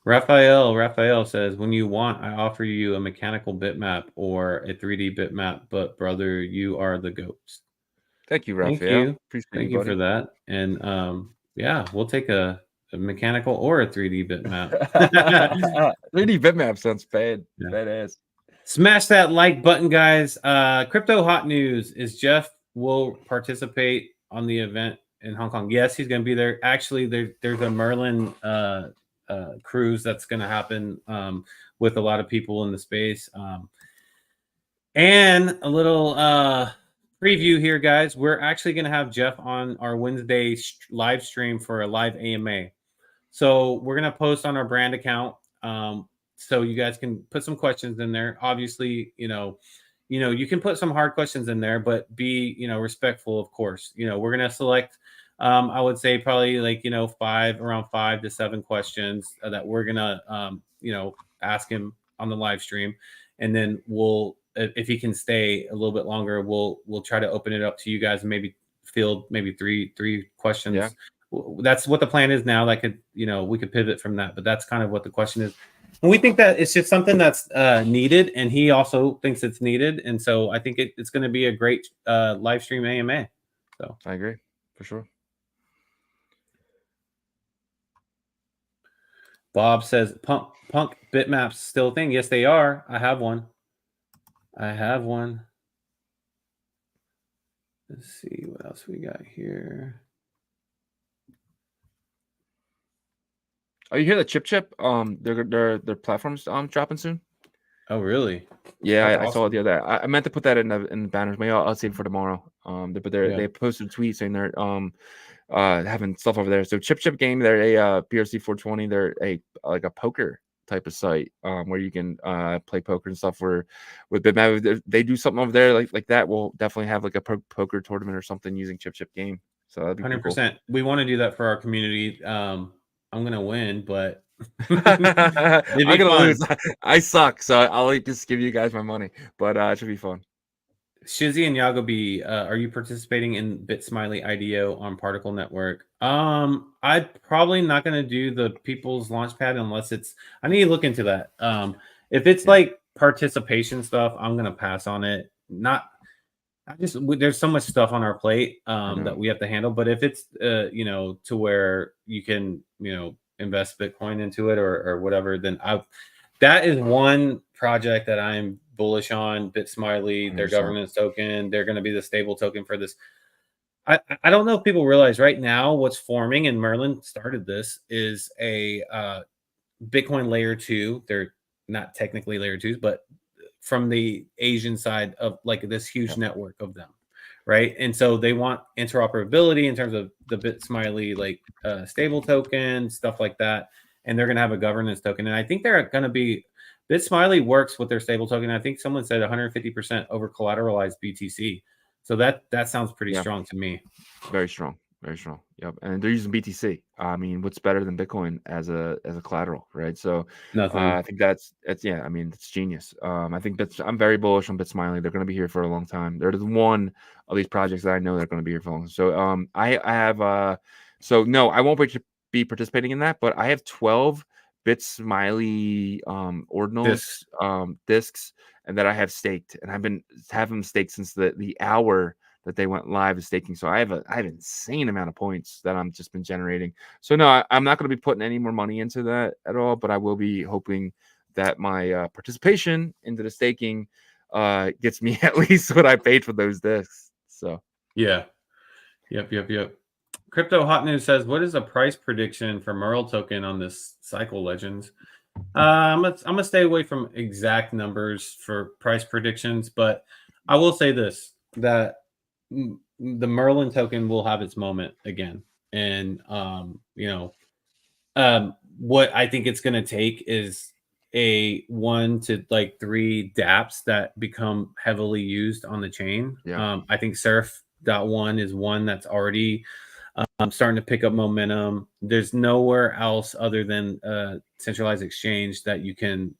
[SPEAKER 3] Raphael says, when you want, I offer you a mechanical bitmap or a 3D bitmap, but brother, you are the goats.
[SPEAKER 2] Thank you, Raphael.
[SPEAKER 3] Thank you.
[SPEAKER 2] Appreciate
[SPEAKER 3] Thank
[SPEAKER 2] you,
[SPEAKER 3] you for that. And yeah, we'll take a mechanical or a 3D bitmap.
[SPEAKER 2] 3D bitmap sounds badass.
[SPEAKER 3] Smash that like button, guys. Crypto hot news is Jeff will participate on the event in Hong Kong. Yes, he's going to be there. Actually, there's a Merlin cruise that's going to happen with a lot of people in the space. And a little preview here, guys. We're actually going to have Jeff on our Wednesday live stream for a live AMA. So we're going to post on our brand account. So you guys can put some questions in there. Obviously, you can put some hard questions in there, but be, respectful, of course. We're going to select, I would say probably like, around 5 to 7 questions that we're going to, ask him on the live stream. And then if he can stay a little bit longer, we'll try to open it up to you guys and maybe field maybe three questions.
[SPEAKER 2] Yeah.
[SPEAKER 3] That's what the plan is now. That could, we could pivot from that, but that's kind of what the question is. And we think that it's just something that's needed, and he also thinks it's needed. And so I think it's going to be a great live stream AMA. So
[SPEAKER 2] I agree for sure.
[SPEAKER 3] Bob says, Punk bitmaps still a thing. Yes, they are. I have one. Let's see what else we got here.
[SPEAKER 2] Oh, you hear the Chip? Their platform's dropping soon.
[SPEAKER 3] Oh, really?
[SPEAKER 2] Yeah, I saw it the other day. I meant to put that in the banners. Maybe I'll save it for tomorrow. But they posted a tweet saying they're having stuff over there. So Chip Game, they're a PRC 420. They're like a poker type of site where you can play poker and stuff. With Bitmap, they do something over there like that. We'll definitely have like a poker tournament or something using Chip Game. So that'd be
[SPEAKER 3] 100%.
[SPEAKER 2] Cool.
[SPEAKER 3] We want to do that for our community. I'm gonna win, but
[SPEAKER 2] I'm gonna lose. I suck, so I'll just give you guys my money. But it should be fun.
[SPEAKER 3] Shizzy and Yagobi, are you participating in BitSmiley IDO on Particle Network? I'm probably not gonna do the People's Launchpad unless it's. I need to look into that. If it's like participation stuff, I'm gonna pass on it. There's so much stuff on our plate that we have to handle. But if it's to where you can invest Bitcoin into it or whatever, then that is one project that I'm bullish on. BitSmiley, their governance token, they're going to be the stable token for this. I don't know if people realize right now what's forming, and Merlin started this, is a Bitcoin layer 2. They're not technically layer 2s, but from the Asian side of like this huge network of them, right? And so they want interoperability in terms of the BitSmiley like stable token, stuff like that, and they're going to have a governance token. And I think they're going to be BitSmiley works with their stable token. I think someone said 150% over collateralized BTC. So that sounds pretty strong to me.
[SPEAKER 2] Very strong. Yep. And they're using BTC. I mean, what's better than Bitcoin as a collateral, right? So I think it's genius. I think I'm very bullish on BitSmiley. They're going to be here for a long time. They're the one of these projects that I know they're going to be here for long. So I have so no, I won't be participating in that, but I have 12 BitSmiley ordinals discs, and that I have staked, and I've been having them staked since the hour that they went live as staking. So I have an insane amount of points that I'm just been generating. So no, I'm not going to be putting any more money into that at all, but I will be hoping that my participation into the staking gets me at least what I paid for those discs. So
[SPEAKER 3] yeah. Yep. Crypto Hot News says, what is a price prediction for Merle token on this cycle, Legends? I'm gonna stay away from exact numbers for price predictions, but I will say this, that the Merlin token will have its moment again, and what I think it's going to take is a 1 to like 3 dApps that become heavily used on the chain.
[SPEAKER 2] Yeah.
[SPEAKER 3] I think Surf.1 is one that's already starting to pick up momentum. There's nowhere else other than centralized exchange that you can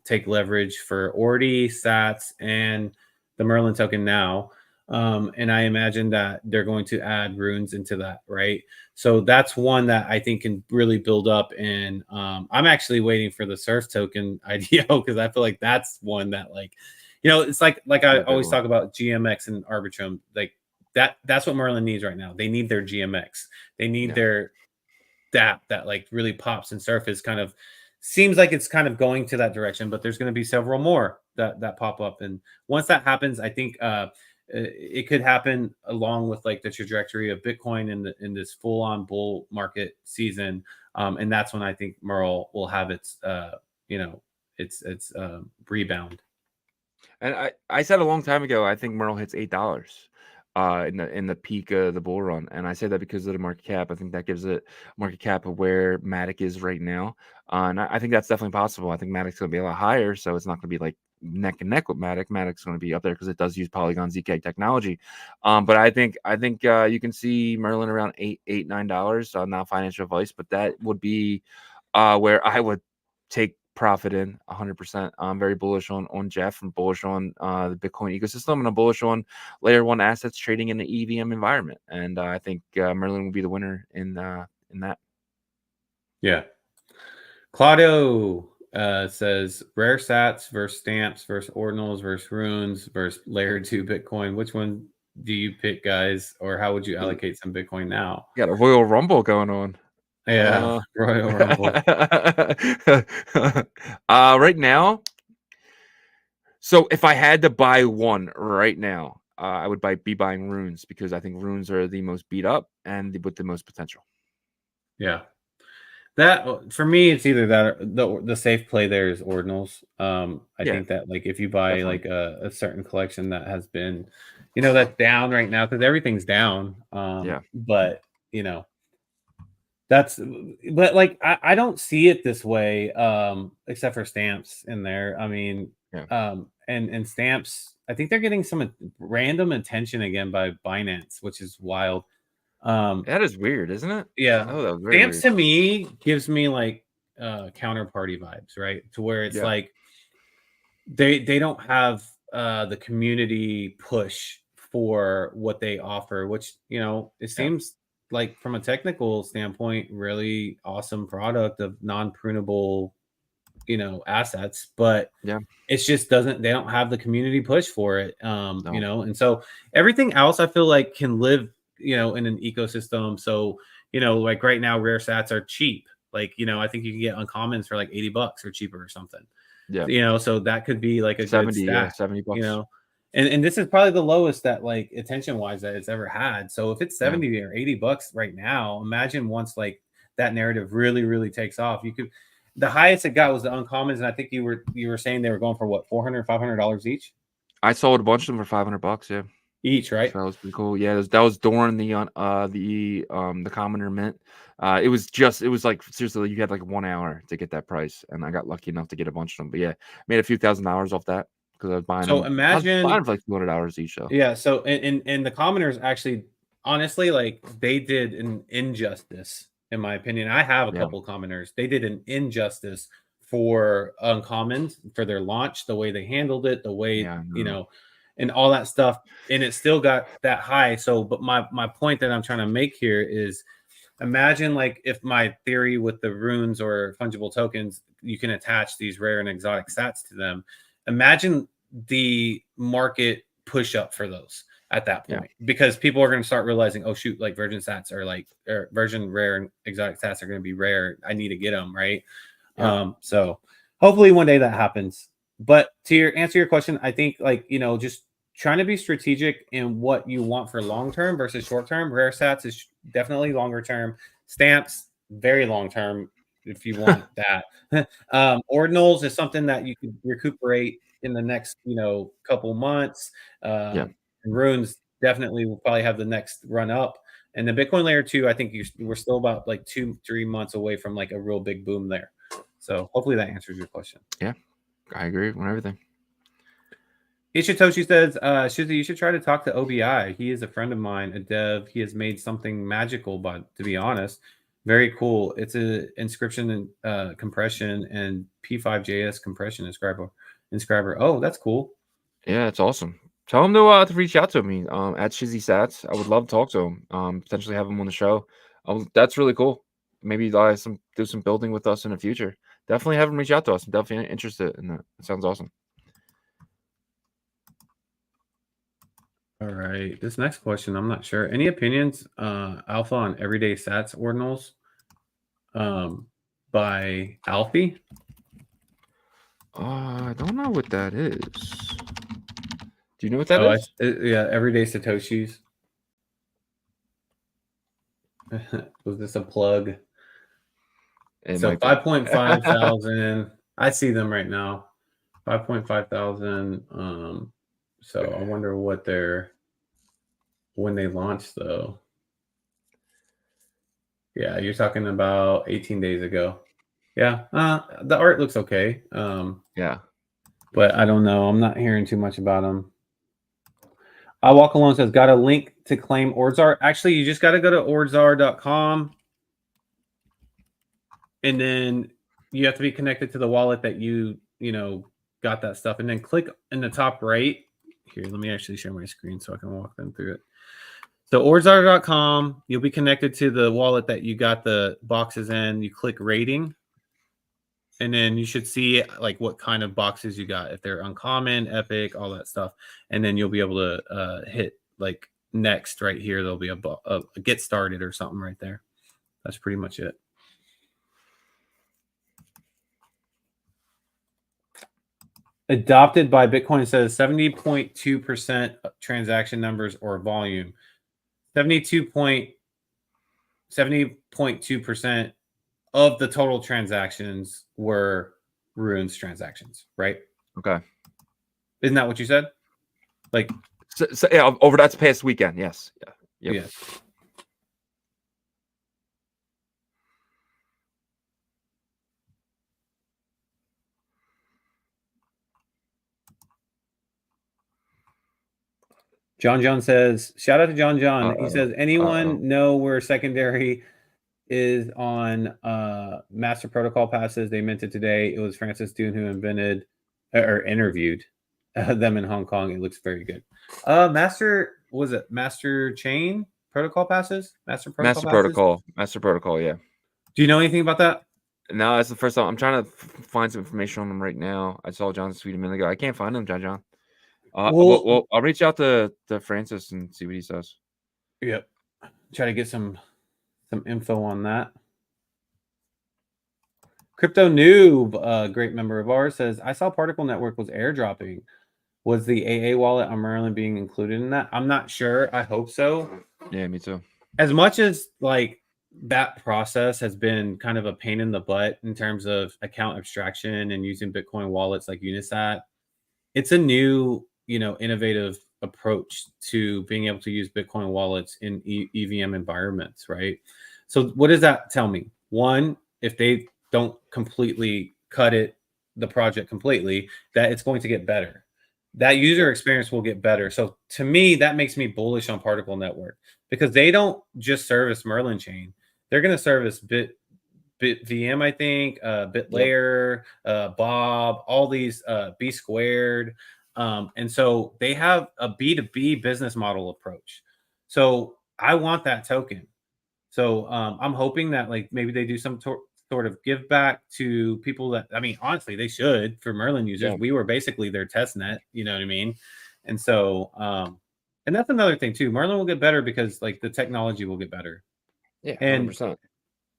[SPEAKER 3] take leverage for Ordi, Sats, and the Merlin token now. And I imagine that they're going to add runes into that, right? So that's one that I think can really build up. And I'm actually waiting for the Surf token IDO because I feel like that's one that, like, it's like I always talk about GMX and Arbitrum. Like that's what Merlin needs right now. They need their GMX. They need their DApp that like really pops, and Surf is kind of seems like it's kind of going to that direction, but there's going to be several more that pop up. And once that happens, I think it could happen along with like the trajectory of Bitcoin in this full on bull market season. And that's when I think Merle will have its rebound.
[SPEAKER 2] And I said a long time ago, I think Merle hits $8 in the peak of the bull run, and I say that because of the market cap. I think that gives it market cap of where Matic is right now, and I think that's definitely possible. I think Matic's going to be a lot higher, so it's not going to be like neck and neck with Matic. Matic's going to be up there because it does use Polygon ZK technology. But I think you can see Merlin around $8-9. Not financial advice, but that would be where I would take profit in 100%. I'm very bullish on Jeff. I'm bullish on the Bitcoin ecosystem, and I'm bullish on layer 1 assets trading in the EVM environment. And I think Merlin will be the winner in that.
[SPEAKER 3] Yeah. Claudio says rare sats versus stamps versus ordinals versus runes versus layer 2 Bitcoin. Which one do you pick, guys? Or how would you allocate some Bitcoin now?
[SPEAKER 2] Got a Royal Rumble going on.
[SPEAKER 3] Yeah, Royal Rumble.
[SPEAKER 2] Right now, so if I had to buy one right now, I would be buying runes, because I think runes are the most beat up and with the most potential.
[SPEAKER 3] Yeah, that for me, it's either that or the safe play there is ordinals. I think that like if you buy
[SPEAKER 2] definitely.
[SPEAKER 3] like a certain collection that has been, that's down right now because everything's down. But but like I don't see it this way, except for stamps in there. I mean, and stamps, I think they're getting some random attention again by Binance, which is wild.
[SPEAKER 2] That is weird, isn't it?
[SPEAKER 3] Yeah.
[SPEAKER 2] Oh, that was very
[SPEAKER 3] Stamps
[SPEAKER 2] weird.
[SPEAKER 3] to me gives me like counterparty vibes, right? To where it's like they don't have the community push for what they offer, which it seems like from a technical standpoint, really awesome product of non-prunable, assets, but it's just they don't have the community push for it. And so everything else I feel like can live, in an ecosystem. So, like right now, rare sats are cheap. Like, I think you can get uncommons for like $80 or cheaper or something.
[SPEAKER 2] Yeah.
[SPEAKER 3] So that could be like a
[SPEAKER 2] 70,
[SPEAKER 3] good stack,
[SPEAKER 2] $70.
[SPEAKER 3] And this is probably the lowest that like attention wise that it's ever had. So if it's 70 or $80 right now, imagine once like that narrative really, really takes off. The highest it got was the uncommons, and I think you were saying they were going for what, $400, $500 each.
[SPEAKER 2] I sold a bunch of them for $500. Yeah,
[SPEAKER 3] each, right?
[SPEAKER 2] So that was pretty cool. Yeah, that was during the commoner mint. It was like seriously, you had like 1 hour to get that price, and I got lucky enough to get a bunch of them. But yeah, made a few $1,000s off that because I was buying them. I was buying them for like $200 each. So
[SPEAKER 3] yeah, so and the commoners actually, honestly, like they did an injustice in my opinion. I have a couple commoners. They did an injustice for uncommons for their launch, the way they handled it, the way and all that stuff, and it still got that high. So, but my point that I'm trying to make here is, imagine like if my theory with the runes or fungible tokens, you can attach these rare and exotic sats to them. Imagine the market push up for those at that point, because people are going to start realizing, oh shoot, like virgin sats are like, or virgin rare and exotic sats are going to be rare. I need to get them, right? So hopefully one day that happens. But to answer your question, I think like, just trying to be strategic in what you want for long term versus short term. Rare sats is definitely longer term. Stamps, very long term if you want that. Ordinals is something that you could recuperate in the next, couple months. And runes, definitely will probably have the next run up. And the Bitcoin layer 2, I think we're still about like 2-3 months away from like a real big boom there. So hopefully that answers your question.
[SPEAKER 2] Yeah, I agree on everything.
[SPEAKER 3] Ishitoshi says, Shizzy, you should try to talk to OBI. He is a friend of mine, a dev. He has made something magical, but to be honest, very cool. It's a inscription and compression and P5JS compression inscriber. Oh, that's cool.
[SPEAKER 2] Yeah, it's awesome. Tell him to reach out to me at Shizzy Sats. I would love to talk to him. Potentially have him on the show. That's really cool. Maybe do some building with us in the future. Definitely have him reach out to us. I'm definitely interested in that. It sounds awesome.
[SPEAKER 3] All right. This next question, I'm not sure. Any opinions, Alpha, on everyday Sats ordinals by Alfie?
[SPEAKER 2] I don't know what that is. Do you know what that is?
[SPEAKER 3] Yeah, everyday Satoshis. Was this a plug? So 5.5 thousand. I see them right now. 5.5 thousand. So I wonder what when they launched though. Yeah, you're talking about 18 days ago. Yeah, the art looks okay.
[SPEAKER 2] Yeah,
[SPEAKER 3] but I don't know. I'm not hearing too much about them. I Walk Alone says, got a link to claim Ordzar. Actually, you just got to go to ordzar.com. And then you have to be connected to the wallet that you got that stuff. And then click in the top right. Here, let me actually share my screen so I can walk them through it. So ordzar.com, you'll be connected to the wallet that you got the boxes in. You click rating. And then you should see like what kind of boxes you got, if they're uncommon, epic, all that stuff. And then you'll be able to hit like next right here. There'll be a get started or something right there. That's pretty much it. Adopted by Bitcoin says 70.2% transaction numbers or volume. 70.2% of the total transactions were Runes transactions, right?
[SPEAKER 2] Okay.
[SPEAKER 3] Isn't that what you said? Like,
[SPEAKER 2] so yeah, over that past weekend, yes. Yeah. Yep.
[SPEAKER 3] Yeah. John says, shout out to John. He says, anyone know where secondary is on master protocol passes? They minted today. It was Francis Dune who invented or interviewed them in Hong Kong. It looks very good. Master chain protocol passes? Master protocol,
[SPEAKER 2] yeah.
[SPEAKER 3] Do you know anything about that?
[SPEAKER 2] No, that's the first time. I'm trying to find some information on them right now. I saw John's tweet a minute ago. I can't find them, John. Well, I'll reach out to Francis and see what he says.
[SPEAKER 3] Yep. Try to get some info on that. Crypto Noob, great member of ours, says, I saw Particle Network was airdropping. Was the AA wallet on Merlin being included in that? I'm not sure. I hope so.
[SPEAKER 2] Yeah, me too.
[SPEAKER 3] As much as like that process has been kind of a pain in the butt in terms of account abstraction and using Bitcoin wallets like Unisat, it's a new, innovative approach to being able to use Bitcoin wallets in EVM environments, right? So what does that tell me? One, if they don't completely cut the project completely, that it's going to get better. That user experience will get better. So to me, that makes me bullish on Particle Network because they don't just service Merlin chain. They're going to service BitVM, I think, BitLayer, Bob, all these B squared. And so they have a B2B business model approach. So I want that token. So I'm hoping that like maybe they do some sort of give back to people that, I mean, honestly, they should for Merlin users. Yeah. We were basically their test net, you know what I mean? And so, and that's another thing too. Merlin will get better because like the technology will get better.
[SPEAKER 2] Yeah, 100%.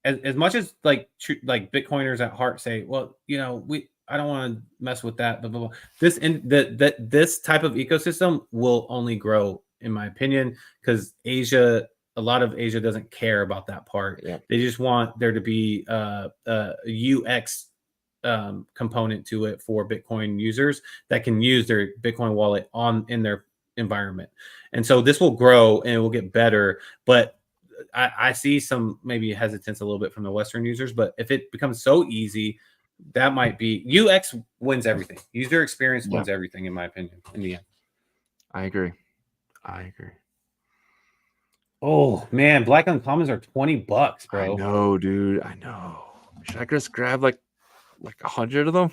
[SPEAKER 3] And as much as like Bitcoiners at heart say, well, I don't want to mess with that, blah, blah, blah. This type of ecosystem will only grow, in my opinion, because a lot of Asia doesn't care about that part. Yeah. They just want there to be a UX component to it for Bitcoin users that can use their Bitcoin wallet in their environment. And so this will grow and it will get better. But I see some maybe hesitance a little bit from the Western users. But if it becomes so easy, that might be UX wins everything. User experience wins everything, in my opinion, in the end.
[SPEAKER 2] I agree.
[SPEAKER 3] Oh man, black uncommons are $20, bro.
[SPEAKER 2] I know, dude. I know. Should I just grab like 100 of them?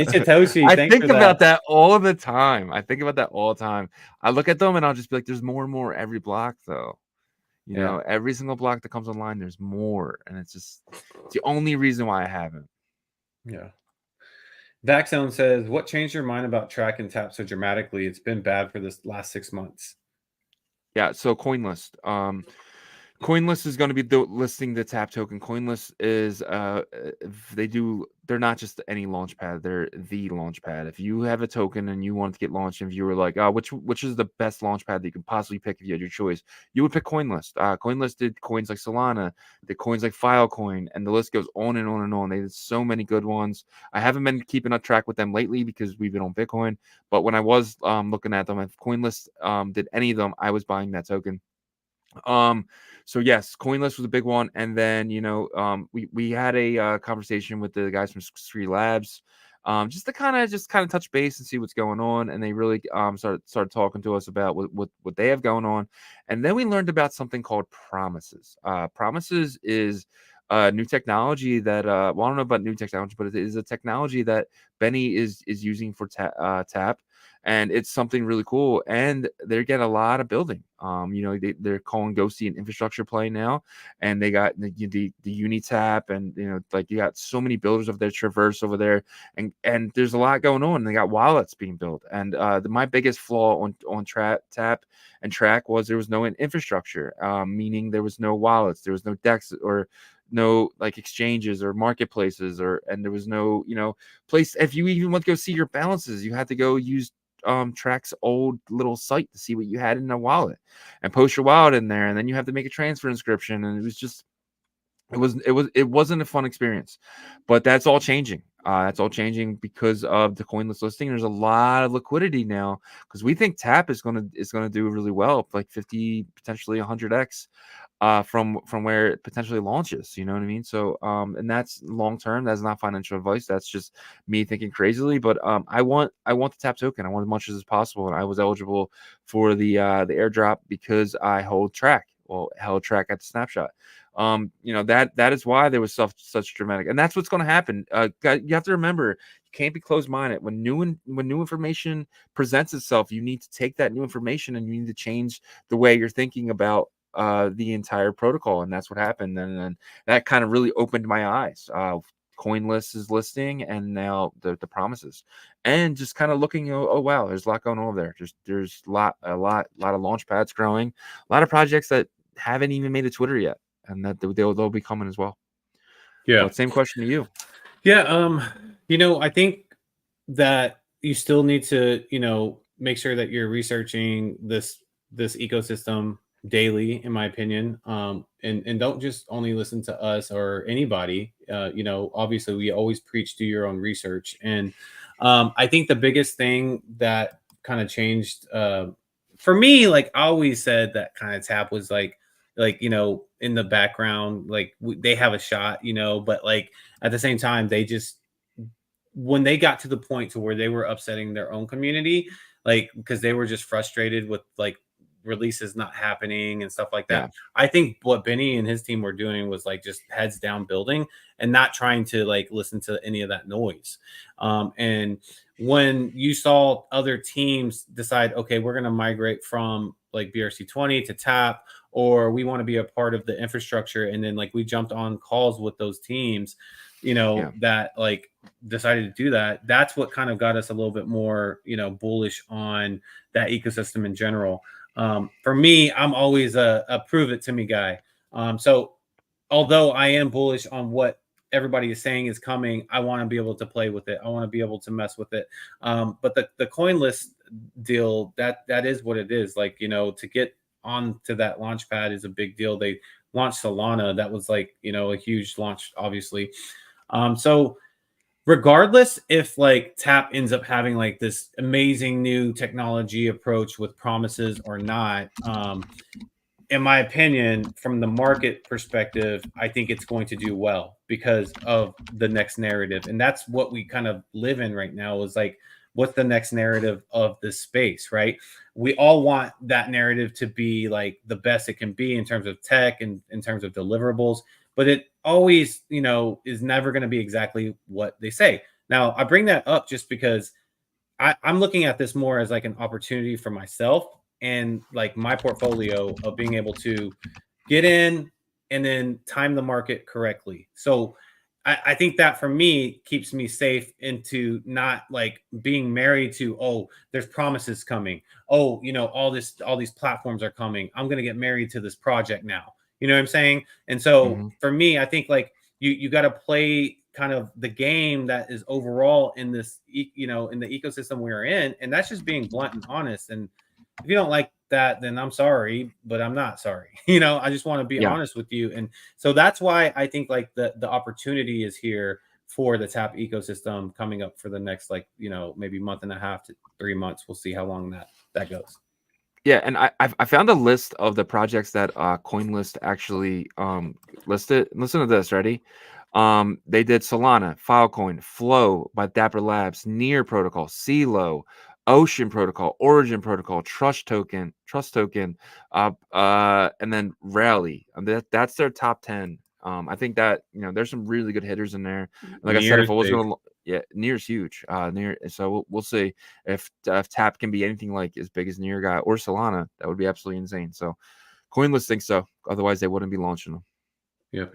[SPEAKER 3] Satoshi,
[SPEAKER 2] I
[SPEAKER 3] thanks
[SPEAKER 2] think
[SPEAKER 3] for
[SPEAKER 2] about
[SPEAKER 3] that.
[SPEAKER 2] that all the time. I look at them and I'll just be like, there's more and more every block, though. You know, every single block that comes online, there's more. And it's the only reason why I haven't.
[SPEAKER 3] Yeah. Vaxzone says, what changed your mind about track and tap so dramatically? It's been bad for this last 6 months.
[SPEAKER 2] Yeah, so CoinList. CoinList is going to be listing the tap token. CoinList is they're not just any launch pad, they're the launch pad. If you have a token and you want to get launched, and if you were like, which is the best launch pad that you could possibly pick if you had your choice, you would pick CoinList. CoinList did coins like Solana, did coins like Filecoin, and the list goes on and on and on. They did so many good ones. I haven't been keeping up track with them lately because we've been on Bitcoin, but when I was looking at them, if CoinList did any of them, I was buying that token. So yes, CoinList was a big one, and then we had a conversation with the guys from Street Labs, just to kind of touch base and see what's going on, and they really started talking to us about what they have going on, and then we learned about something called Promises. Promises is new technology that I don't know about new technology, but it is a technology that Benny is using for Tap. And it's something really cool, and they're getting a lot of building. They're calling Ghosty an infrastructure play now, and they got the Unitap, and you got so many builders of their Traverse over there, and there's a lot going on. They got wallets being built, and my biggest flaw on Tap and Track was there was no infrastructure, meaning there was no wallets, there was no DEX or no like exchanges or marketplaces, and there was no place. If you even want to go see your balances, you had to go use Track's old little site to see what you had in a wallet and post your wallet in there, and then you have to make a transfer inscription, and it wasn't a fun experience. But that's all changing. That's all changing because of the CoinList listing. There's a lot of liquidity now because we think Tap is gonna do really well, like 50, potentially 100x from where it potentially launches. You know what I mean? So and that's long term. That's not financial advice. That's just me thinking crazily. But I want the Tap token. I want as much as possible, and I was eligible for the airdrop because I hold Track. Well, held Track at the snapshot. That is why there was such dramatic, and that's what's going to happen. You have to remember, you can't be closed-minded. When new information presents itself, you need to take that new information and you need to change the way you're thinking about the entire protocol, and that's what happened. And then that kind of really opened my eyes. CoinList is listing, and now the Promises, and just kind of looking. Oh wow, there's a lot going on over there. There's a lot of launch pads growing, a lot of projects that haven't even made a Twitter yet, and that they'll be coming as well.
[SPEAKER 3] Yeah.
[SPEAKER 2] But same question to you.
[SPEAKER 3] Yeah. I think that you still need to, make sure that you're researching this ecosystem daily, in my opinion. And don't just only listen to us or anybody. Obviously we always preach do your own research. And I think the biggest thing that kind of changed for me, like I always said that kind of Tap was like in the background, like they have a shot, but like at the same time, they just, when they got to the point to where they were upsetting their own community, like because they were just frustrated with like releases not happening and stuff like that.
[SPEAKER 2] Yeah.
[SPEAKER 3] I think what Benny and his team were doing was like just heads down building and not trying to like listen to any of that noise. And when you saw other teams decide, okay, we're going to migrate from like BRC20 to Tap, or we want to be a part of the infrastructure, and then like we jumped on calls with those teams, that like decided to do that. That's what kind of got us a little bit more, bullish on that ecosystem in general. For me, I'm always a prove it to me guy. So although I am bullish on what everybody is saying is coming, I want to be able to play with it. I want to be able to mess with it. But the CoinList deal, that is what it is. Like, to get onto that launch pad is a big deal. They launched Solana. That was like, a huge launch, obviously. So regardless if like Tap ends up having like this amazing new technology approach with promises or not, in my opinion, from the market perspective, I think it's going to do well because of the next narrative. And that's what we kind of live in right now, is like, what's the next narrative of this space, right? We all want that narrative to be like the best it can be in terms of tech and in terms of deliverables, but it always, you know, is never going to be exactly what they say. Now, I bring that up just because I'm looking at this more as like an opportunity for myself and like my portfolio of being able to get in and then time the market correctly. So I think that for me keeps me safe into not like being married to, oh, there's promises coming. Oh, you know, all these platforms are coming. I'm going to get married to this project now. You know what I'm saying? And so for me, I think like you got to play kind of the game that is overall in this, you know, in the ecosystem we're in. And that's just being blunt and honest. And if you don't like that, then I'm sorry, but I'm not sorry. You know, I just want to be honest with you. And so that's why I think like the opportunity is here for the Tap ecosystem coming up for the next, like, you know, maybe month and a half to 3 months. We'll see how long that goes.
[SPEAKER 2] Yeah, and I found a list of the projects that CoinList actually listed. Listen to this, ready? They did Solana, Filecoin, Flow by Dapper Labs, Near Protocol, CeeLo, Ocean Protocol, Origin Protocol, Trust Token, and then Rally. That's their top 10. I think that, you know, there's some really good hitters in there. Like I said, if I was going to, Near's huge. Near, so we'll see if Tap can be anything like as big as Near guy or Solana. That would be absolutely insane. So CoinList thinks so. Otherwise, they wouldn't be launching them.
[SPEAKER 3] Yep.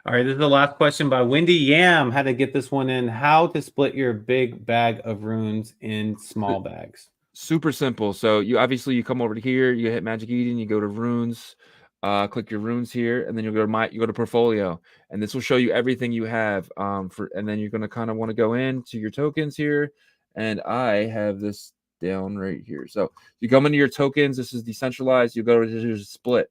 [SPEAKER 3] All right, this is the last question by Wendy Yam. Had to get this one in. How to split your big bag of runes in small bags?
[SPEAKER 2] Super simple. So you come over to here, you hit Magic Eden, you go to runes, click your runes here, and then you go to portfolio, and this will show you everything you have. And then you're gonna kind of want to go into your tokens here, and I have this down right here. So you come into your tokens. This is decentralized. You go to split.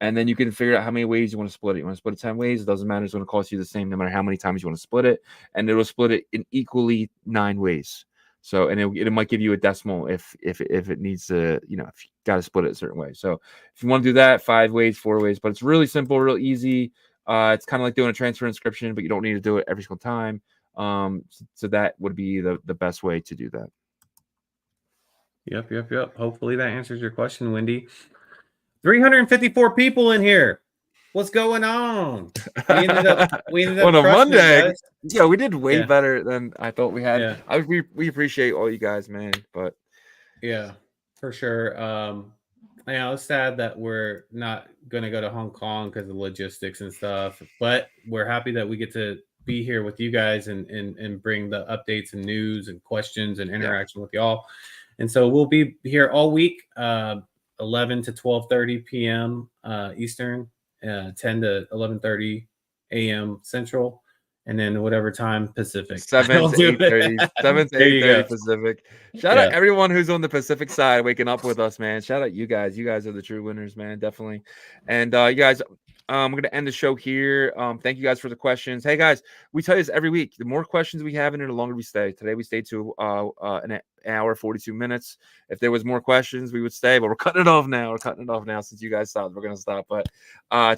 [SPEAKER 2] And then you can figure out how many ways you want to split it. You want to split it 10 ways. It doesn't matter. It's going to cost you the same no matter how many times you want to split it. And it will split it in equally 9 ways. So, and it might give you a decimal if it needs to, you know, if you got to split it a certain way. So if you want to do that, 5 ways, 4 ways, but it's really simple, real easy. It's kind of like doing a transfer inscription, but you don't need to do it every single time. So that would be the best way to do that.
[SPEAKER 3] Yep. Hopefully that answers your question, Wendy. 354 people in here. What's going on? We ended up
[SPEAKER 2] on a Monday. Yeah, we did way better than I thought we had. Yeah. We appreciate all you guys, man. But
[SPEAKER 3] yeah, for sure. I know it's sad that we're not gonna go to Hong Kong because of logistics and stuff, but we're happy that we get to be here with you guys and bring the updates and news and questions and interaction with y'all. And so we'll be here all week. 11 to 12:30 p.m. Eastern, 10 to 11:30 a.m. Central, and then whatever time Pacific.
[SPEAKER 2] 7 to 8:30. 7 to 8:30 Pacific. Shout out everyone who's on the Pacific side waking up with us, man. Shout out you guys. You guys are the true winners, man. Definitely. And you guys, we're going to end the show here. Thank you guys for the questions. Hey, guys, we tell you this every week. The more questions we have in it, the longer we stay. Today we stayed to an hour, 42 minutes. If there was more questions, we would stay, but we're cutting it off now. Since you guys stopped. We're going to stop. But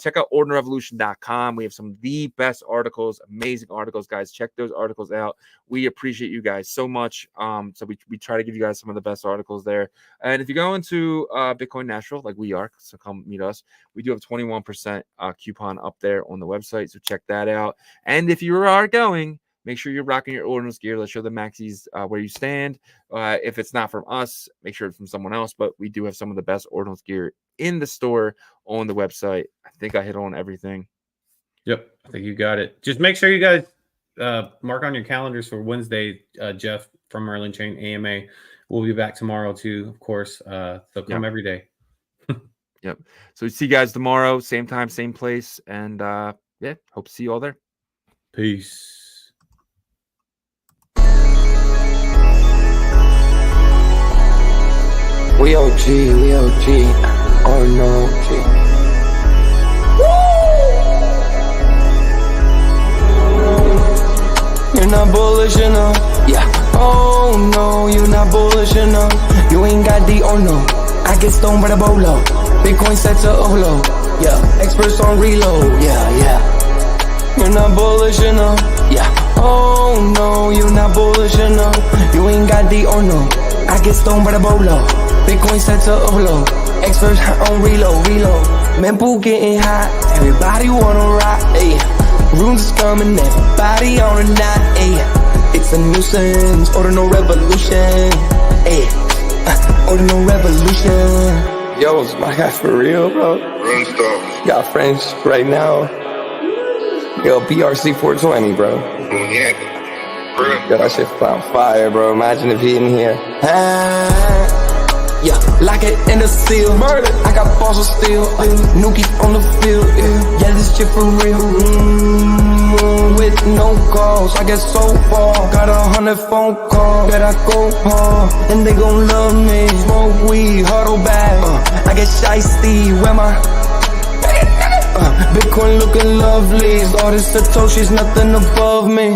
[SPEAKER 2] check out ordinalrevolution.com. We have some of the best articles, amazing articles, guys. Check those articles out. We appreciate you guys so much. So we try to give you guys some of the best articles there. And if you go into Bitcoin Nashville, like we are, so come meet us. We do have 21% coupon up there on the website, so check that out. And if you are going, make sure you're rocking your Ordinals gear. Let's show the maxis where you stand. If it's not from us, make sure it's from someone else. But we do have some of the best Ordinals gear in the store on the website. I think I hit on everything.
[SPEAKER 3] Yep, I think you got it. Just make sure you guys mark on your calendars for Wednesday. Jeff from Merlin Chain AMA will be back tomorrow too, of course. So come every day.
[SPEAKER 2] Yep. So see you guys tomorrow, same time, same place. And hope to see you all there.
[SPEAKER 3] Peace.
[SPEAKER 1] We OG, oh no, You're not bullish enough, yeah. Oh no, you're not bullish enough. You ain't got the oh no. I get stoned by the bolo. Bitcoin set to overload, yeah. Experts on reload, yeah. You're not bullish enough, yeah. Oh no, you're not bullish enough. You ain't got the oh no. I get stoned by the bolo. Bitcoin set to overload. Experts on reload. Mempool getting hot. Everybody wanna rock, ayy. Runes is coming, everybody on a knot, ayy. It's a nuisance, Ordinal Revolution, ayy. Ordinal Revolution. Yo, it's my guy for real, bro. Got French right now. Yo, BRC 420, bro. Yo, that shit on fire, bro. Imagine if he in here. Yeah, lock it in the seal. Murder. I got balls of steel. Nuki on the field. Yeah, this shit for real. With no calls, I get so far. Got 100 phone calls that I go hard, and they gon' love me. Smoke weed, huddle back. I get shiesty. Where my Bitcoin looking lovely. All this Satoshi's nothing above me.